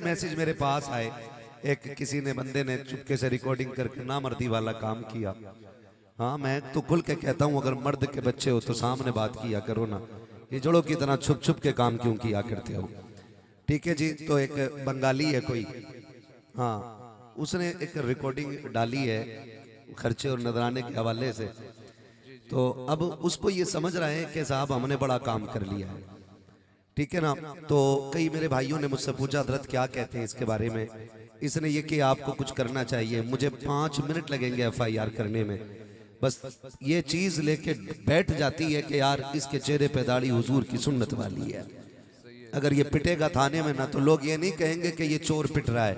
Message मेरे पास आए, एक किसी ने बंदे ने चुपके से रिकॉर्डिंग करके नामर्दी वाला काम किया। हाँ, मैं तो खुल के कहता हूँ, अगर मर्द के बच्चे हो तो सामने बात किया करो ना, ये जोड़ों की तरह छुप छुप के काम क्यों किया करते हो। ठीक है जी। तो एक बंगाली है कोई, हाँ, उसने एक रिकॉर्डिंग डाली है खर्चे और नजराने के हवाले से। तो अब उसको ये समझ रहे हैं कि साहब हमने बड़ा काम कर लिया है, ठीक है ना। तो कई मेरे भाइयों ने मुझसे पूछा हजरत क्या कहते हैं इसके बारे में। इसने ये कि आपको कुछ करना चाहिए, मुझे 5 मिनट लगेंगे FIR करने में, बस ये चीज लेके बैठ जाती है कि यार इसके चेहरे पे दाढ़ी हुजूर की सुन्नत वाली है। अगर ये पिटेगा थाने में ना, तो लोग ये नहीं कहेंगे कि ये चोर पिट रहा है,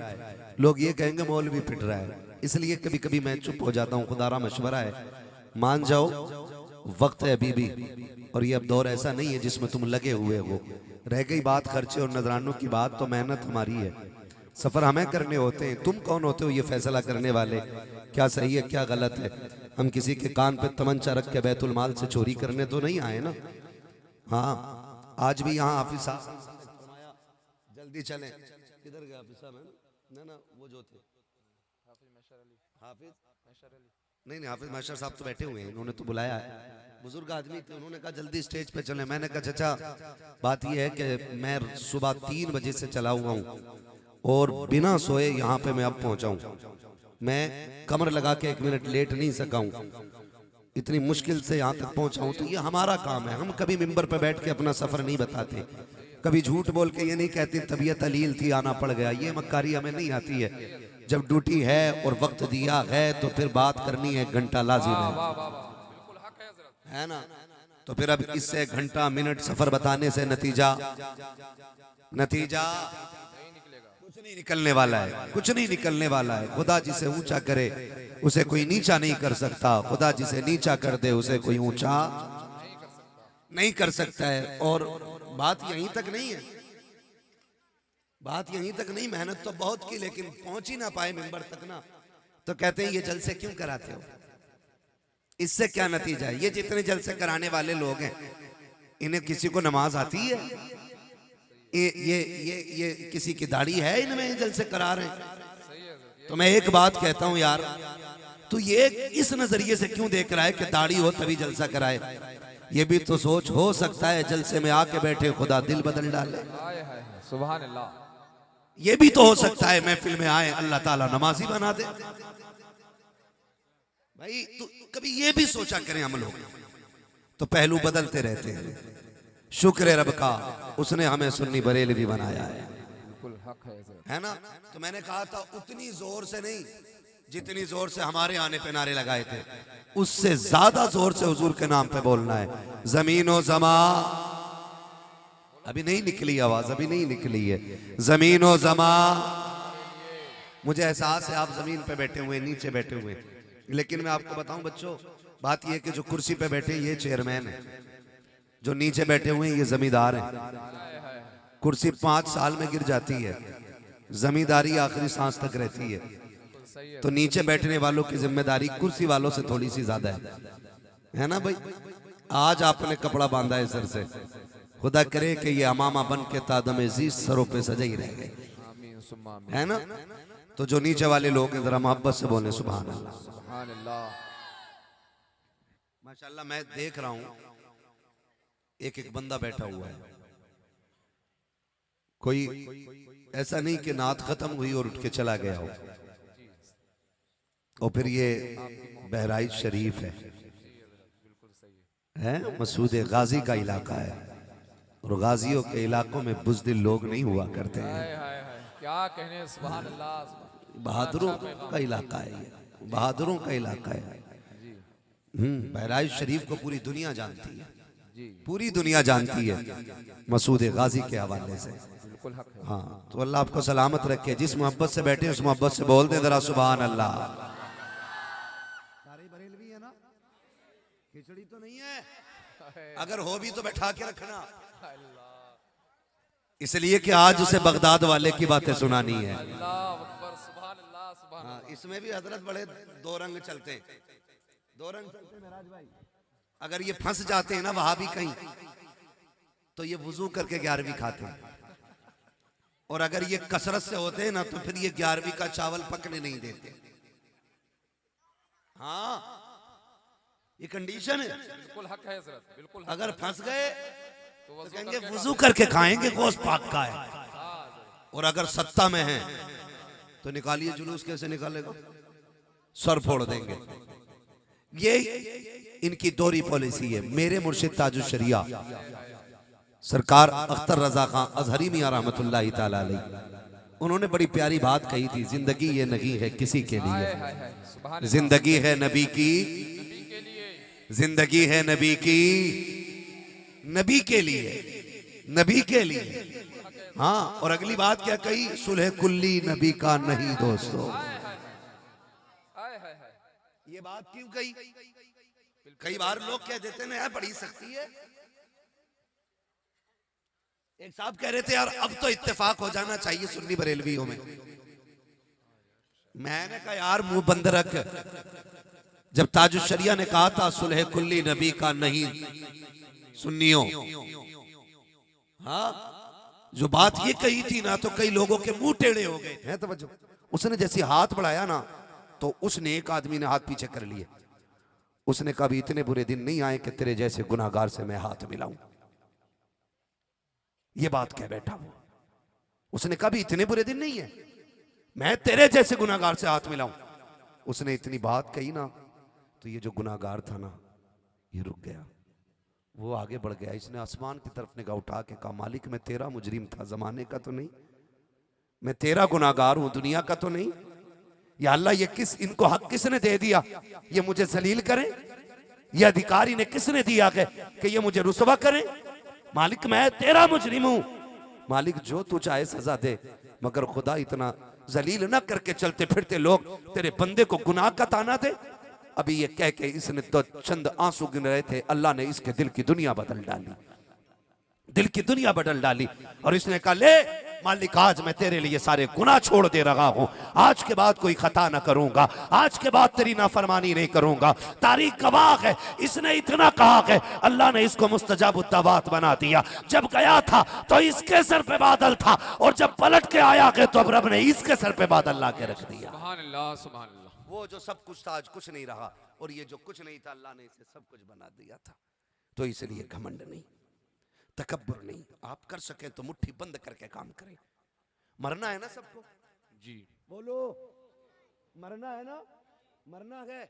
लोग ये कहेंगे मौलवी पिट रहा है। इसलिए कभी कभी मैं चुप हो जाता हूँ, खुदारा मशवरा है, मान जाओ, वक्त है बीबी, और ये अब दौर ऐसा नहीं है जिसमें तुम लगे हुए हो। रह गई बात खर्चे और नजरानों की बात, तो मेहनत हमारी है, सफर हमें करने होते हैं। तुम कौन होते हो ये फैसला करने वाले, क्या सही है क्या गलत है। हम किसी के कान पे तमंचा रख के बैतुल माल से चोरी करने तो नहीं आए ना। हाँ, आज भी यहाँ हाफिज साहब जल्दी चलें, किधर गए हाफिज साहब? ना वो जो थे हाफिज नहीं, हाफिज मास्टर साहब तो बैठे हुए हैं, इन्होंने तो बुलाया है, बुजुर्ग आदमी थे, उन्होंने कहा जल्दी स्टेज पे चलें। मैंने कहा चाचा, बात यह है कि मैं सुबह 3 बजे से चला हुआ हूँ और बिना सोए यहाँ पे मैं अब पहुंचा हूँ, मैं कमर लगा के 1 मिनट लेट नहीं सका हूँ, इतनी मुश्किल से यहाँ तक पहुंचा हूँ। तो ये हमारा काम है, हम कभी मिंबर पे बैठ के अपना सफर नहीं बताते, कभी झूठ बोल के ये नहीं कहते तबीयत अलील थी आना पड़ गया, ये मक्कारी हमें नहीं आती है। जब ड्यूटी है और वक्त दिया है तो फिर बात करनी है, घंटा लाजिम है ना। तो फिर अब इससे घंटा मिनट सफर बताने से नतीजा कुछ नहीं निकलने वाला है, कुछ नहीं निकलने वाला है। खुदा जिसे ऊंचा करे उसे कोई नीचा नहीं कर सकता, खुदा जिसे नीचा कर दे उसे कोई ऊंचा नहीं कर सकता है। और बात यहीं तक नहीं है, बात यहीं तक नहीं, मेहनत तो बहुत की लेकिन पहुंच ही ना पाए मिंबर तक ना, तो कहते हैं ये जलसे क्यों कराते हो, इससे क्या नतीजा है। ये जितने जलसे कराने वाले लोग हैं, इन्हें किसी को नमाज आती है? ये किसी की दाढ़ी है इनमें जलसे करा रहे हैं? तो मैं एक बात कहता हूं यार, तो ये इस नजरिए से क्यों देख रहा है कि दाढ़ी हो तभी जलसा कराए। ये भी तो सोच, हो सकता है जलसे में आके बैठे खुदा दिल बदल डाले, सुभान अल्लाह। ये भी तो हो सकता है महफिल में आए अल्लाह ताला नमाजी बना दे। भाई तो कभी ये भी सोचा करें हम लोग, तो पहलू बदलते रहते हैं। शुक्र है रब का, उसने हमें सुन्नी बरेलवी बनाया है ना। तो मैंने कहा था उतनी जोर से नहीं जितनी जोर से हमारे आने पे नारे लगाए थे, उससे ज्यादा जोर से हुजूर के नाम पे बोलना है। जमीनो जमा, अभी नहीं निकली आवाज, अभी नहीं निकली है। जमीनो जमा, मुझे एहसास है आप जमीन पे बैठे हुए, नीचे बैठे हुए, लेकिन मैं आपको बताऊं बच्चों, बात यह कि जो कुर्सी पे बैठे ये चेयरमैन है, जो नीचे बैठे हुए ये जमींदार हैं। कुर्सी 5 साल में गिर जाती है, जमींदारी आखिरी सांस तक रहती है। तो नीचे बैठने वालों की जिम्मेदारी कुर्सी वालों से थोड़ी सी ज्यादा है ना भाई। आज आपने कपड़ा बांधा है सर से, खुदा करे कि ये अमामा बन के तादम अजीज सरों पे सजे ही रह गए, है ना। तो जो नीचे वाले लोग हैं जरा मोहब्बत से बोले सुभान अल्लाह। माशाल्लाह मैं देख रहा हूं एक एक बंदा बैठा हुआ है, कोई ऐसा नहीं कि नात खत्म हुई और उठ के चला गया हो। और फिर ये बहराइच शरीफ है मसूद गाजी का इलाका है, और गाजियों के इलाकों में बुज़दिल लोग नहीं हुआ करते हैं। क्या कहने, सुभान अल्लाह। बहादुरों का इलाका है ये, बहादुरों का इलाका है। बहराइच शरीफ को पूरी दुनिया जानती है, पूरी दुनिया जानती है मसूद गाजी के हवाले से। हाँ, तो अल्लाह आपको सलामत रखे। जिस मोहब्बत से बैठे उस मोहब्बत से बोल दे जरा सुभान अल्लाह। सारे बरेलवी है ना, खिचड़ी तो नहीं है, अगर हो भी तो बैठा के रखना, इसलिए कि आज उसे बगदाद वाले की बातें सुनानी है। हाँ, इसमें भी हजरत बड़े 2 रंग चलते हैं, 2 रंग चलते हैं मेराज भाई। अगर ये फंस जाते हैं ना वहां भी कहीं, तो ये वुजू करके 11वीं खाते हैं। और अगर ये कसरत से होते ना तो फिर ये 11वीं का चावल पकने नहीं देते। हाँ, ये कंडीशन है। बिल्कुल हक है हजरत, बिल्कुल हक अगर है। फंस गए तो तो वजू कहेंगे करके वजू करके खाएंगे, गोश्त पाक का है। हाँ हजरत। और अगर सत्ता में है तो निकालिए जुलूस, कैसे निकालेगा? सर फोड़ देंगे। ये इनकी दोहरी पॉलिसी है। मेरे मुर्शिद ताजुल शरिया सरकार अख्तर रजा खां अजहरी मियां रहमतुल्लाहि तआला अलैह, उन्होंने बड़ी प्यारी बात कही थी, जिंदगी ये नहीं है किसी के हाय लिए, हाय हाय, सुभान अल्लाह। जिंदगी है नबी की, नबी के लिए। जिंदगी है नबी की, नबी के लिए, नबी के लिए। हाँ, और अगली बात क्या कही? सुलह कुल्ली नबी का नहीं दोस्तों। हाय हाय हाय हाय हाय। ये बात क्यों कही? कई बार लोग कह देते हैं यार बड़ी सख्ती है। एक साहब कह रहे थे यार अब तो इत्तेफाक हो जाना चाहिए सुन्नी बरेलवियों में। मैंने कहा यार मुंह बंद रख। जब ताजुल शरिया ने कहा था सुलह कुल्ली नबी का नहीं सुन्नियों, हाँ, जो बात ये कही थी ना तो कई लोगों के मुंह टेढ़े हो गए हैं। तवज्जो, उसने जैसे हाथ बढ़ाया ना तो उसने एक आदमी ने हाथ पीछे कर लिए। उसने कभी इतने बुरे दिन नहीं आए कि तेरे जैसे गुनाहगार से मैं हाथ मिलाऊं। ये बात कह बैठा वो। उसने कभी इतने बुरे दिन नहीं है मैं तेरे जैसे गुनाहगार से हाथ मिलाऊं। उसने इतनी बात कही ना तो ये जो गुनाहगार था ना ये रुक गया, वो आगे बढ़ गया। इसने आसमान की तरफ निगाह उठा के कहा मालिक मैं तेरा मुजरिम था, जमाने का तो नहीं, मैं तेरा गुनाहगार हूं, दुनिया का तो नहीं। या अल्लाह ये इनको हक किसने दे दिया ये मुझे जलील करें? ये अधिकार इन्हें किसने दिया कि ये मुझे रुसवा करें? मालिक मैं तेरा मुजरिम हूं। मालिक जो तू चाहे सजा दे, मगर खुदा इतना जलील ना करके चलते फिरते लोग तेरे बंदे को गुनाह का ताना दे। अभी ये कह के इसने तो चंद आंसू गिन रहे थे, अल्लाह ने इसके दिल की दुनिया बदल डाली, दिल की दुनिया बदल डाली। और इसने कहा ले मालिक आज मैं तेरे लिए सारे गुनाह छोड़ दे रहा हूं, आज के बाद कोई खता ना करूंगा, आज के बाद तेरी नाफरमानी नहीं करूंगा। तारीख गवाह है, इसने इतना कहा है अल्लाह ने इसको मुस्तजाब दावत बना दिया। जब गया था तो इसके सर पे बादल था और जब पलट के आया है तो अब रब ने इसके सर पे बादल ला के रख दिया। सुभान अल्लाह, सुभान अल्लाह। वो जो सब कुछ था आज कुछ नहीं रहा, और ये जो कुछ नहीं था अल्लाह ने इसे सब कुछ बना दिया था। तो इसलिए घमंड नहीं, तकब्बुर नहीं, आप कर सके तो मुट्ठी बंद करके काम करें। मरना है ना सबको जी, बोलो, मरना है ना, मरना है।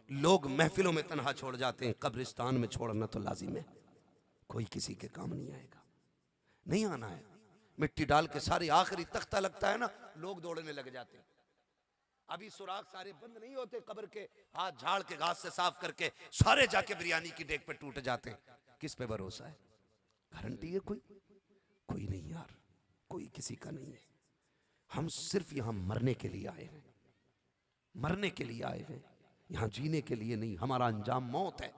लोग महफिलों में तन्हा छोड़ जाते हैं, कब्रिस्तान में छोड़ना तो लाजिम है। कोई किसी के काम नहीं आएगा, नहीं आना है। मिट्टी डाल के सारे आखिरी तख्ता लगता है ना, लोग दौड़ने लग जाते हैं। अभी सुराख सारे बंद नहीं होते कब्र के, हाथ झाड़ के घास से साफ करके सारे जाके बिरयानी की डेग पे टूट जाते हैं। किस पे भरोसा है? गारंटी है कोई? कोई नहीं यार, कोई किसी का नहीं है। हम सिर्फ यहां मरने के लिए आए हैं, मरने के लिए आए हैं, यहां जीने के लिए नहीं। हमारा अंजाम मौत है,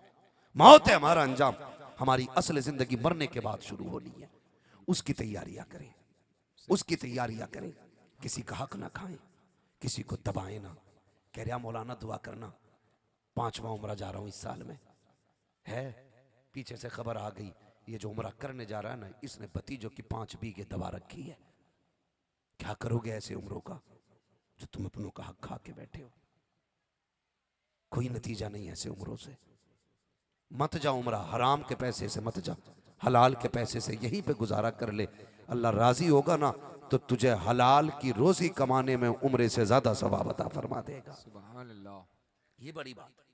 मौत है हमारा अंजाम। हमारी असल जिंदगी मरने के बाद शुरू होनी है। उसकी तैयारियां करें, उसकी तैयारियां करें। किसी का हक ना खाएं, किसी को दबाएं ना। कह रहा मौलाना दुआ करना, 5वां उम्रा जा रहा हूं इस साल में है। पीछे से खबर आ गई ये जो उम्रा करने जा रहा है ना इसने भतीजों की 5 बीघे दबा रखी है। क्या करोगे ऐसे उम्रों का जो तुम अपनों का हक खा के बैठे हो? कोई नतीजा नहीं ऐसे उम्रों से। मत जाओ उम्रा, हराम के पैसे से मत जा, हलाल के पैसे से यहीं पे गुजारा कर ले। अल्लाह राजी होगा ना तो तुझे हलाल की रोजी कमाने में उम्रे से ज्यादा सवाब अता फरमा देगा। सुभान अल्लाह। ये बड़ी बात है,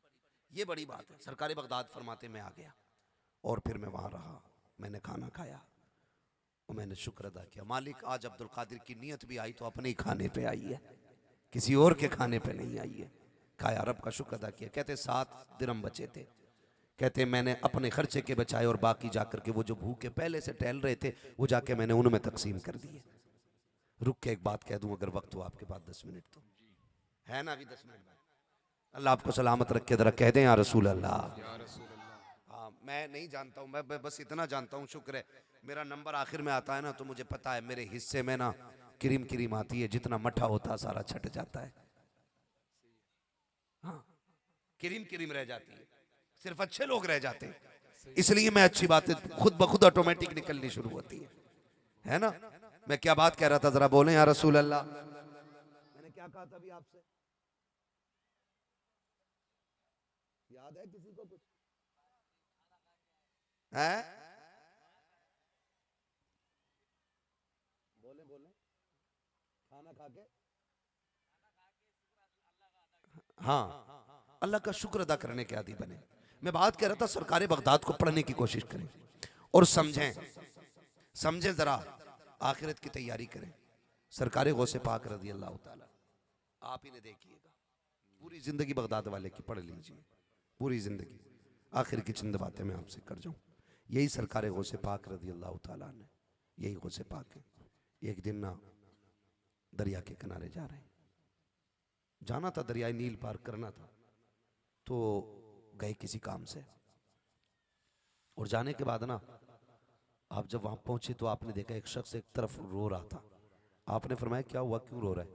ये बड़ी बात है। सरकारी बगदाद फरमाते मैं आ गया और फिर मैं वहां रहा, मैंने खाना खाया और मैंने शुक्र अदा किया। मालिक आज अब्दुल कादिर की नीयत भी आई तो अपने ही खाने पे आई है, किसी और के खाने पे नहीं आई है। खाया, रब का शुक्र अदा किया। कहते 7 दिरहम बचे थे, कहते मैंने अपने खर्चे के बचाए और बाकी जाकर के वो जो भूखे पहले से टहल रहे थे वो जाके मैंने उनमें तकसीम कर दिए। रुक के एक बात कह दूं अगर वक्त हो आपके पास 10 मिनट तो है ना? अभी 10 मिनट। अल्लाह आपको सलामत रखे, जरा कह दें या रसूल अल्लाह। हाँ, मैं नहीं जानता हूँ, मैं बस इतना जानता हूँ, शुक्र है मेरा नंबर आखिर में आता है ना तो मुझे पता है मेरे हिस्से में ना क्रीम क्रीम आती है, जितना मठा होता सारा छट जाता है। हाँ, क्रीम क्रीम रह जाती है, सिर्फ अच्छे लोग रह जाते हैं। इसलिए मैं अच्छी बातें खुद ब खुद ऑटोमेटिक निकलनी शुरू होती है ना। मैं क्या बात कह रहा था, जरा बोले या रसूल अल्लाह। मैंने क्या कहा था अभी आपसे, याद है किसी को कुछ है? बोले बोले, खाना खा के, हाँ, अल्लाह का शुक्र अदा करने के आदी बने। मैं बात कह रहा था सरकार बगदाद को पढ़ने की कोशिश करें और समझें जरा, आखिरत की तैयारी करें। सरकार गौसे पाक रज़ी अल्लाह ताला, आप ही ने देखिएगा, पूरी जिंदगी बगदाद वाले की पढ़ लीजिए, पूरी जिंदगी। आखिर की चंद बातें मैं आपसे कर जाऊं। यही सरकार गौसे पाक रज़ी अल्लाह ताला ने, यही गौसे पाक है। एक दिन ना दरिया के किनारे जा रहे हैं, जाना था दरियाई नील पार करना था, तो गए किसी काम से, और जाने के बाद ना आप जब वहां पहुंचे तो आपने देखा एक शख्स एक तरफ रो रहा था। आपने फरमाया क्या हुआ, क्यों रो रहा है?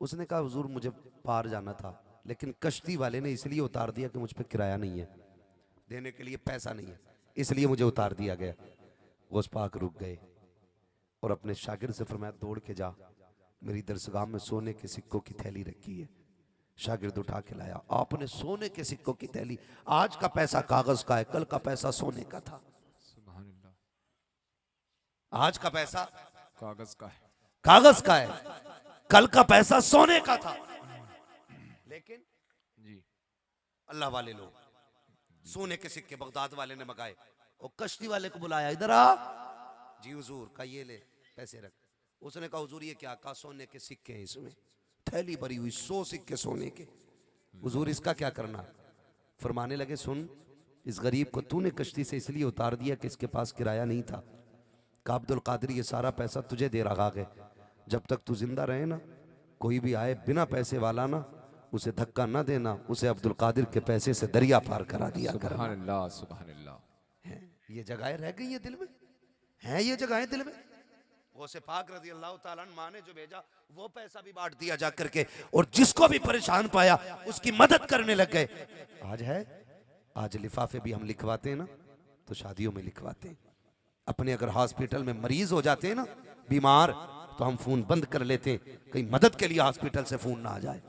उसने कहा हुजूर मुझे पार जाना था, लेकिन कश्ती वाले ने इसलिए उतार दिया कि मुझ पे किराया नहीं है, देने के लिए पैसा नहीं है, इसलिए मुझे उतार दिया गया। गौस पाक रुक गए और अपने शागिर्द से फरमाया दौड़ के जा, मेरी दरसगाह में सोने के सिक्कों की थैली रखी है। शागिर्द उठा के लाया, आपने सोने के सिक्कों की थैली, आज का पैसा कागज का है, कल का पैसा सोने का था। सुभान अल्लाह। आज का पैसा कागज का है, कागज का है, कल का पैसा सोने का था। लेकिन जी अल्लाह वाले लोग सोने के सिक्के बगदाद वाले ने मंगाए और कश्ती वाले को बुलाया, इधर आ जी हुजूर का, ये ले पैसे रख। उसने कहा हुजूर ये क्या? कहा सोने के सिक्के हैं, इसमें थैली भरी हुई 100 सिक्के सोने के। हुजूर इसका क्या करना? फरमाने लगे सुन, इस गरीब को तूने कश्ती से इसलिए उतार दिया कि इसके पास किराया नहीं था। कहा अब्दुल कादिर ये सारा पैसा तुझे दे रहा है, जब तक तू जिंदा रहे ना, कोई भी आए बिना पैसे वाला ना, उसे धक्का ना देना, उसे अब्दुल कादिर के पैसे से दरिया पार करा दिया कर। सुभान अल्लाह, सुभान अल्लाह। ये जगहें रह गई है दिल में, हैं ये जगहें दिल में। गौसे पाक रज़ी अल्लाह ताला माँ ने जो भेजा वो पैसा भी बांट दिया जा करके, और जिसको भी परेशान पाया उसकी मदद करने लग गए। आज है, आज लिफाफे भी हम लिखवाते हैं ना, तो शादियों में लिखवाते हैं। अपने अगर हॉस्पिटल में मरीज हो जाते हैं ना, बीमार, तो हम फोन बंद कर लेते हैं, कहीं मदद के लिए हॉस्पिटल से फोन ना आ जाए।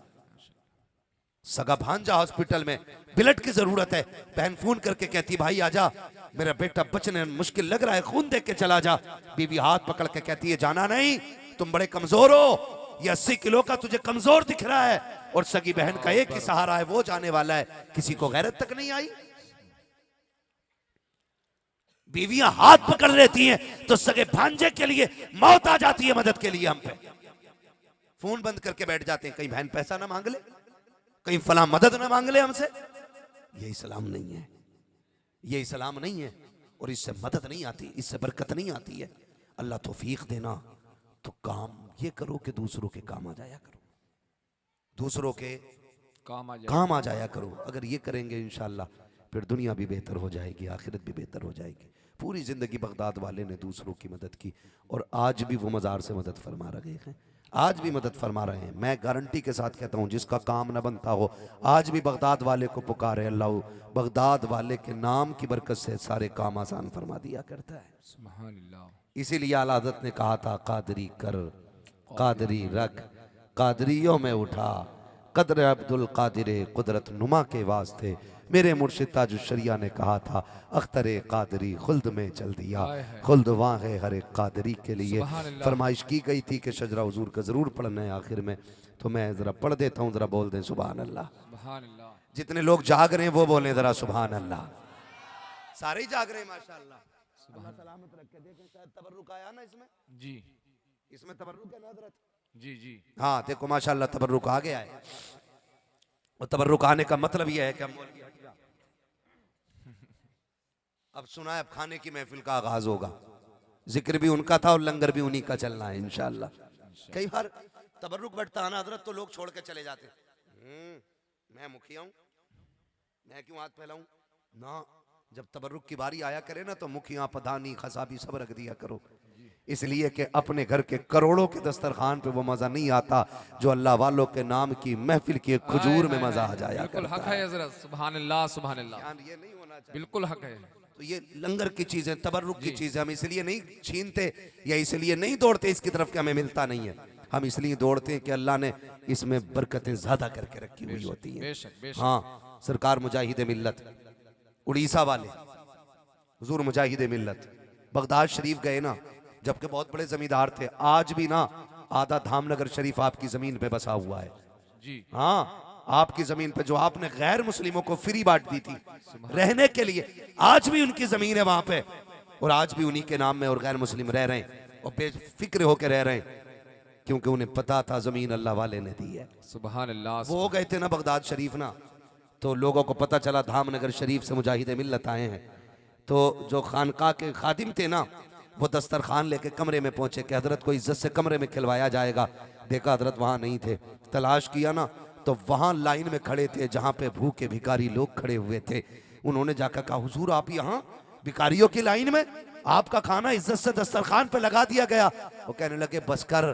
सगा भांजा हॉस्पिटल में, ब्लड की जरूरत है, बहन फोन करके कहती भाई आजा, मेरा बेटा बचने मुश्किल लग रहा है, खून देख के चला जा। बीवी हाथ पकड़ के कहती है जाना नहीं, तुम बड़े कमजोर हो, ये 80 किलो का तुझे कमजोर दिख रहा है, और सगी बहन का एक ही सहारा है, वो जाने वाला है, किसी को गैरत तक नहीं आई। बीवियां हाथ पकड़ लेती हैं तो सगे भांजे के लिए मौत आ जाती है मदद के लिए हम पे। फोन बंद करके बैठ जाते हैं, कहीं बहन पैसा ना मांग ले, कहीं फला मदद ना मांग ले हमसे। ये इस्लाम नहीं है, ये इस्लाम नहीं है, और इससे मदद नहीं आती, इससे बरकत नहीं आती है। अल्लाह तौफीक देना, तो काम ये करो कि दूसरों के काम आ जाया करो, दूसरों के काम आ जाया करो। अगर ये करेंगे इंशाअल्लाह फिर दुनिया भी बेहतर हो जाएगी, आखिरत भी बेहतर हो जाएगी। पूरी जिंदगी बगदाद वाले ने दूसरों की मदद की, और आज भी वो मज़ार से मदद फरमा रहे हैं, आज भी मदद फरमा रहे हैं। मैं गारंटी के साथ कहता हूँ, जिसका काम न बनता हो आज भी बगदाद वाले को पुकारे, अल्लाह बगदाद वाले के नाम की बरकत से सारे काम आसान फरमा दिया करता है। सुभान अल्लाह। इसीलिए आला हज़रत ने कहा था कादरी कर, कादरी रख, कादरियों में उठा, कदर अब्दुल कादिर कुदरत नुमा के वास्ते। मेरे मुर्शिद ताजुश शरिया ने कहा था अख्तरे कादरी खुल्द में चल दिया, खुल्द वहाँ है हर एक कादरी के लिए। फरमाइश की गई थी कि शजरा हुजूर का जरूर पढ़ना है आखिर में, तो मैं जरा पढ़ देता हूँ, जरा बोल दें सुभान अल्लाह। सुभान अल्लाह। जितने लोग जाग रहे हैं वो बोले जरा सुभान अल्लाह। सारे ही जाग रहे हैं माशाअल्लाह। अल्लाह सलामत रखे। देखें शायद तबर्रुक आया ना इसमें, जी इसमें तबर्रुक है ना हज़रत, जी जी हाँ देखो माशाअल्लाह तबर्रुक आ गया है। और तबर्रुक आने का मतलब यह है कि हम अब सुना है, अब खाने की महफिल का आगाज होगा, जिक्र भी उनका था और लंगर भी उन्हीं का चलना है इंशाअल्लाह। कई बार तबर्रुक बैठता है ना हज़रत, तो लोग छोड़ के चले जाते, मैं मुखिया हूं, मैं क्यों हाथ फैलाऊं ना। जब तबर्रुक की बारी आया करे ना, तो मुखिया पधानी खसाबी सब रख दिया करो, इसलिए कि अपने घर के करोड़ों के दस्तरखान पे वो मजा नहीं आता जो अल्लाह वालों के नाम की महफिल की खजूर में मजा आ जाया करता है। हक है हज़रत, सुभान अल्लाह, सुभान अल्लाह। ये नहीं होना चाहिए, बिल्कुल हक है। तो ये लंगर की चीजें, तबर्रुक की जी। चीजें हम इसलिए नहीं छीनते या इसलिए नहीं दौड़ते इसकी तरफ कि हमें मिलता नहीं है, हम इसलिए दौड़ते हैं कि अल्लाह ने इसमें बरकतें ज्यादा करके रखी हुई होती हैं। बेशक बेशक। हाँ, सरकार मुजाहिद मिल्लत उड़ीसा वाले हुजूर मुजाहिद मिल्लत बगदाद शरीफ गए ना, जबकि बहुत बड़े जमींदार थे, आज भी ना आधा धामनगर शरीफ आपकी जमीन पे बसा हुआ है। जी। हाँ, आपकी जमीन पे जो आपने गैर मुस्लिमों को फ्री बांट दी थी रहने के लिए, आज भी उनकी जमीन है वहां पे, और आज भी उन्हीं के नाम में और गैर मुस्लिम रह रहे हैं और बेफिक्र होकर रह रहे हैं, क्योंकि उन्हें पता था जमीन अल्लाह वाले ने दी है। सुभान अल्लाह। वो गए थे ना बगदाद शरीफ ना, तो लोगों को पता चला धामनगर शरीफ से मुजाहिद मिल्लत आए हैं, तो जो खानका के खादिम थे ना, वो दस्तरखान लेके कमरे में पहुंचे कि हजरत को इज्जत से कमरे में खिलवाया जाएगा। देखा हजरत वहां नहीं थे, तलाश किया ना तो वहां लाइन में खड़े थे जहां पे भूखे भिखारी लोग खड़े हुए थे। उन्होंने जाकर कहा, हुजूर आप यहाँ भिखारियों की लाइन में, आपका खाना इज्जत से दस्तरखान पे लगा दिया गया। वो कहने लगे, बस कर,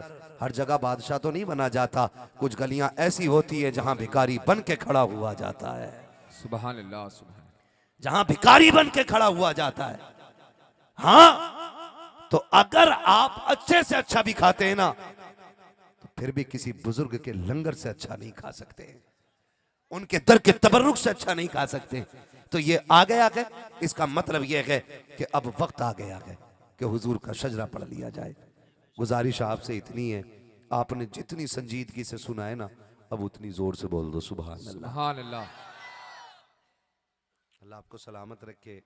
हर जगह बादशाह तो नहीं बना जाता, कुछ गलियां ऐसी होती है जहां भिखारी बन के खड़ा हुआ जाता है, सुभान अल्लाह। सुभान। जहां भिखारी बन के खड़ा हुआ जाता है। हाँ, तो अगर आप अच्छे से अच्छा भी खाते हैं ना, तो फिर भी किसी बुजुर्ग के लंगर से अच्छा नहीं खा सकते, उनके दर के तबर्रुक से अच्छा नहीं खा सकते। तो ये आ गया है, इसका मतलब यह है कि अब वक्त आ गया है कि हुजूर का शजरा पढ़ लिया जाए। गुजारिश आपसे इतनी है, आपने जितनी संजीदगी से सुना है ना, अब उतनी जोर से बोल दो सुभान अल्लाह। सुभान अल्लाह। अल्लाह आपको सलामत रखे,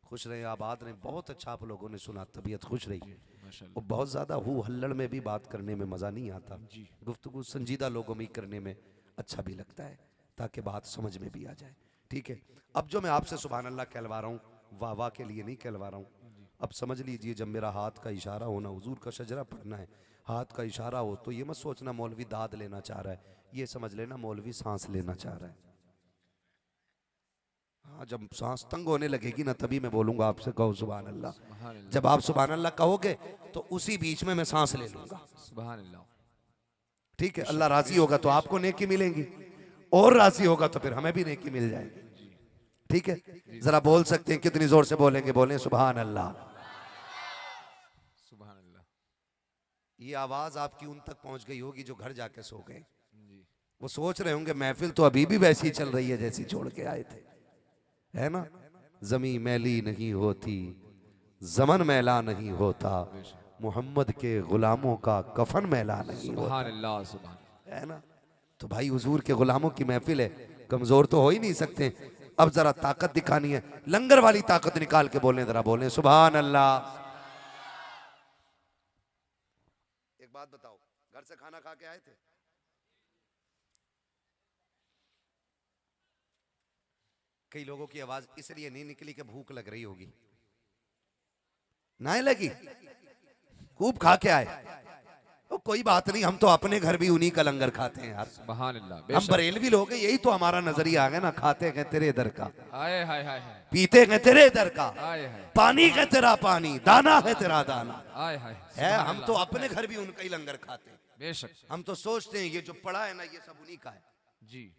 खुश रहे, आबाद रहे। बहुत अच्छा आप लोगों ने सुना, तबीयत खुश रही। माशाअल्लाह। और बहुत ज़्यादा हु हल्लड़ में भी बात करने में मज़ा नहीं आता, गुफ्तगू संजीदा लोगों में करने में अच्छा भी लगता है, ताकि बात समझ में भी आ जाए। ठीक है, अब जो मैं आपसे सुभान अल्लाह कहलवा रहा हूँ, वाह वाह के लिए नहीं कहलवा रहा हूँ। अब समझ लीजिए, जब मेरा हाथ का इशारा होना, हुजूर का शजरा पढ़ना है, हाथ का इशारा हो, तो ये मत सोचना मौलवी दाद लेना चाह रहा है, ये समझ लेना मौलवी सांस लेना चाह रहा है। हाँ, जब सांस तंग होने लगेगी ना, तभी मैं बोलूंगा आपसे, कहो सुभान अल्लाह। सुभान अल्लाह। जब आप सुभान अल्लाह कहोगे तो उसी बीच में मैं सांस ले लूंगा। सुभान अल्लाह। ठीक है, अल्लाह राजी होगा तो आपको नेकी मिलेंगी, और राजी होगा तो फिर हमें भी नेकी मिल जाएगी। ठीक है, जरा बोल सकते हैं, कितनी जोर से बोलेंगे? बोलें सुभान अल्लाह। सुभान अल्लाह। ये आवाज आपकी उन तक पहुंच गई होगी जो घर जाके सो गए। जी। वो सोच रहे होंगे महफिल तो अभी भी वैसी ही चल रही है जैसी छोड़ के आए थे, है ना? जमी मैली नहीं होती, जमन मैला नहीं होता, मोहम्मद के गुलामों का कफन मैला नहीं होता, सुभान अल्लाह। सुभान। है ना? तो भाई हुजूर के गुलामों की महफिल है, कमजोर तो हो ही नहीं सकते। अब जरा ताकत दिखानी है, लंगर वाली ताकत निकाल के बोलें, जरा बोलें सुभान अल्लाह। एक बात बताओ, घर से खाना खा के आए थे? कई लोगों की आवाज इसलिए नहीं निकली कि भूख लग रही होगी, ना लगी, खूब खा के आए। तो कोई बात नहीं, हम तो अपने घर भी उन्हीं का लंगर खाते हैं यार। सुभान अल्लाह। हम बेशक। बरेलवी लोग हैं, यही तो हमारा नजरिया आ गया ना, खाते हैं तेरे दर का, आए हाय हाय हाय। पीते हैं तेरे दर का, आए हाय। पानी है तेरा पानी, दाना है तेरा दाना, आए हाय। है। सुभान हम तो अल्लाह। अपने घर भी उनका ही लंगर खाते हैं। बेशक। हम तो सोचते हैं ये जो पड़ा है ना, ये सब उन्हीं का है, जी।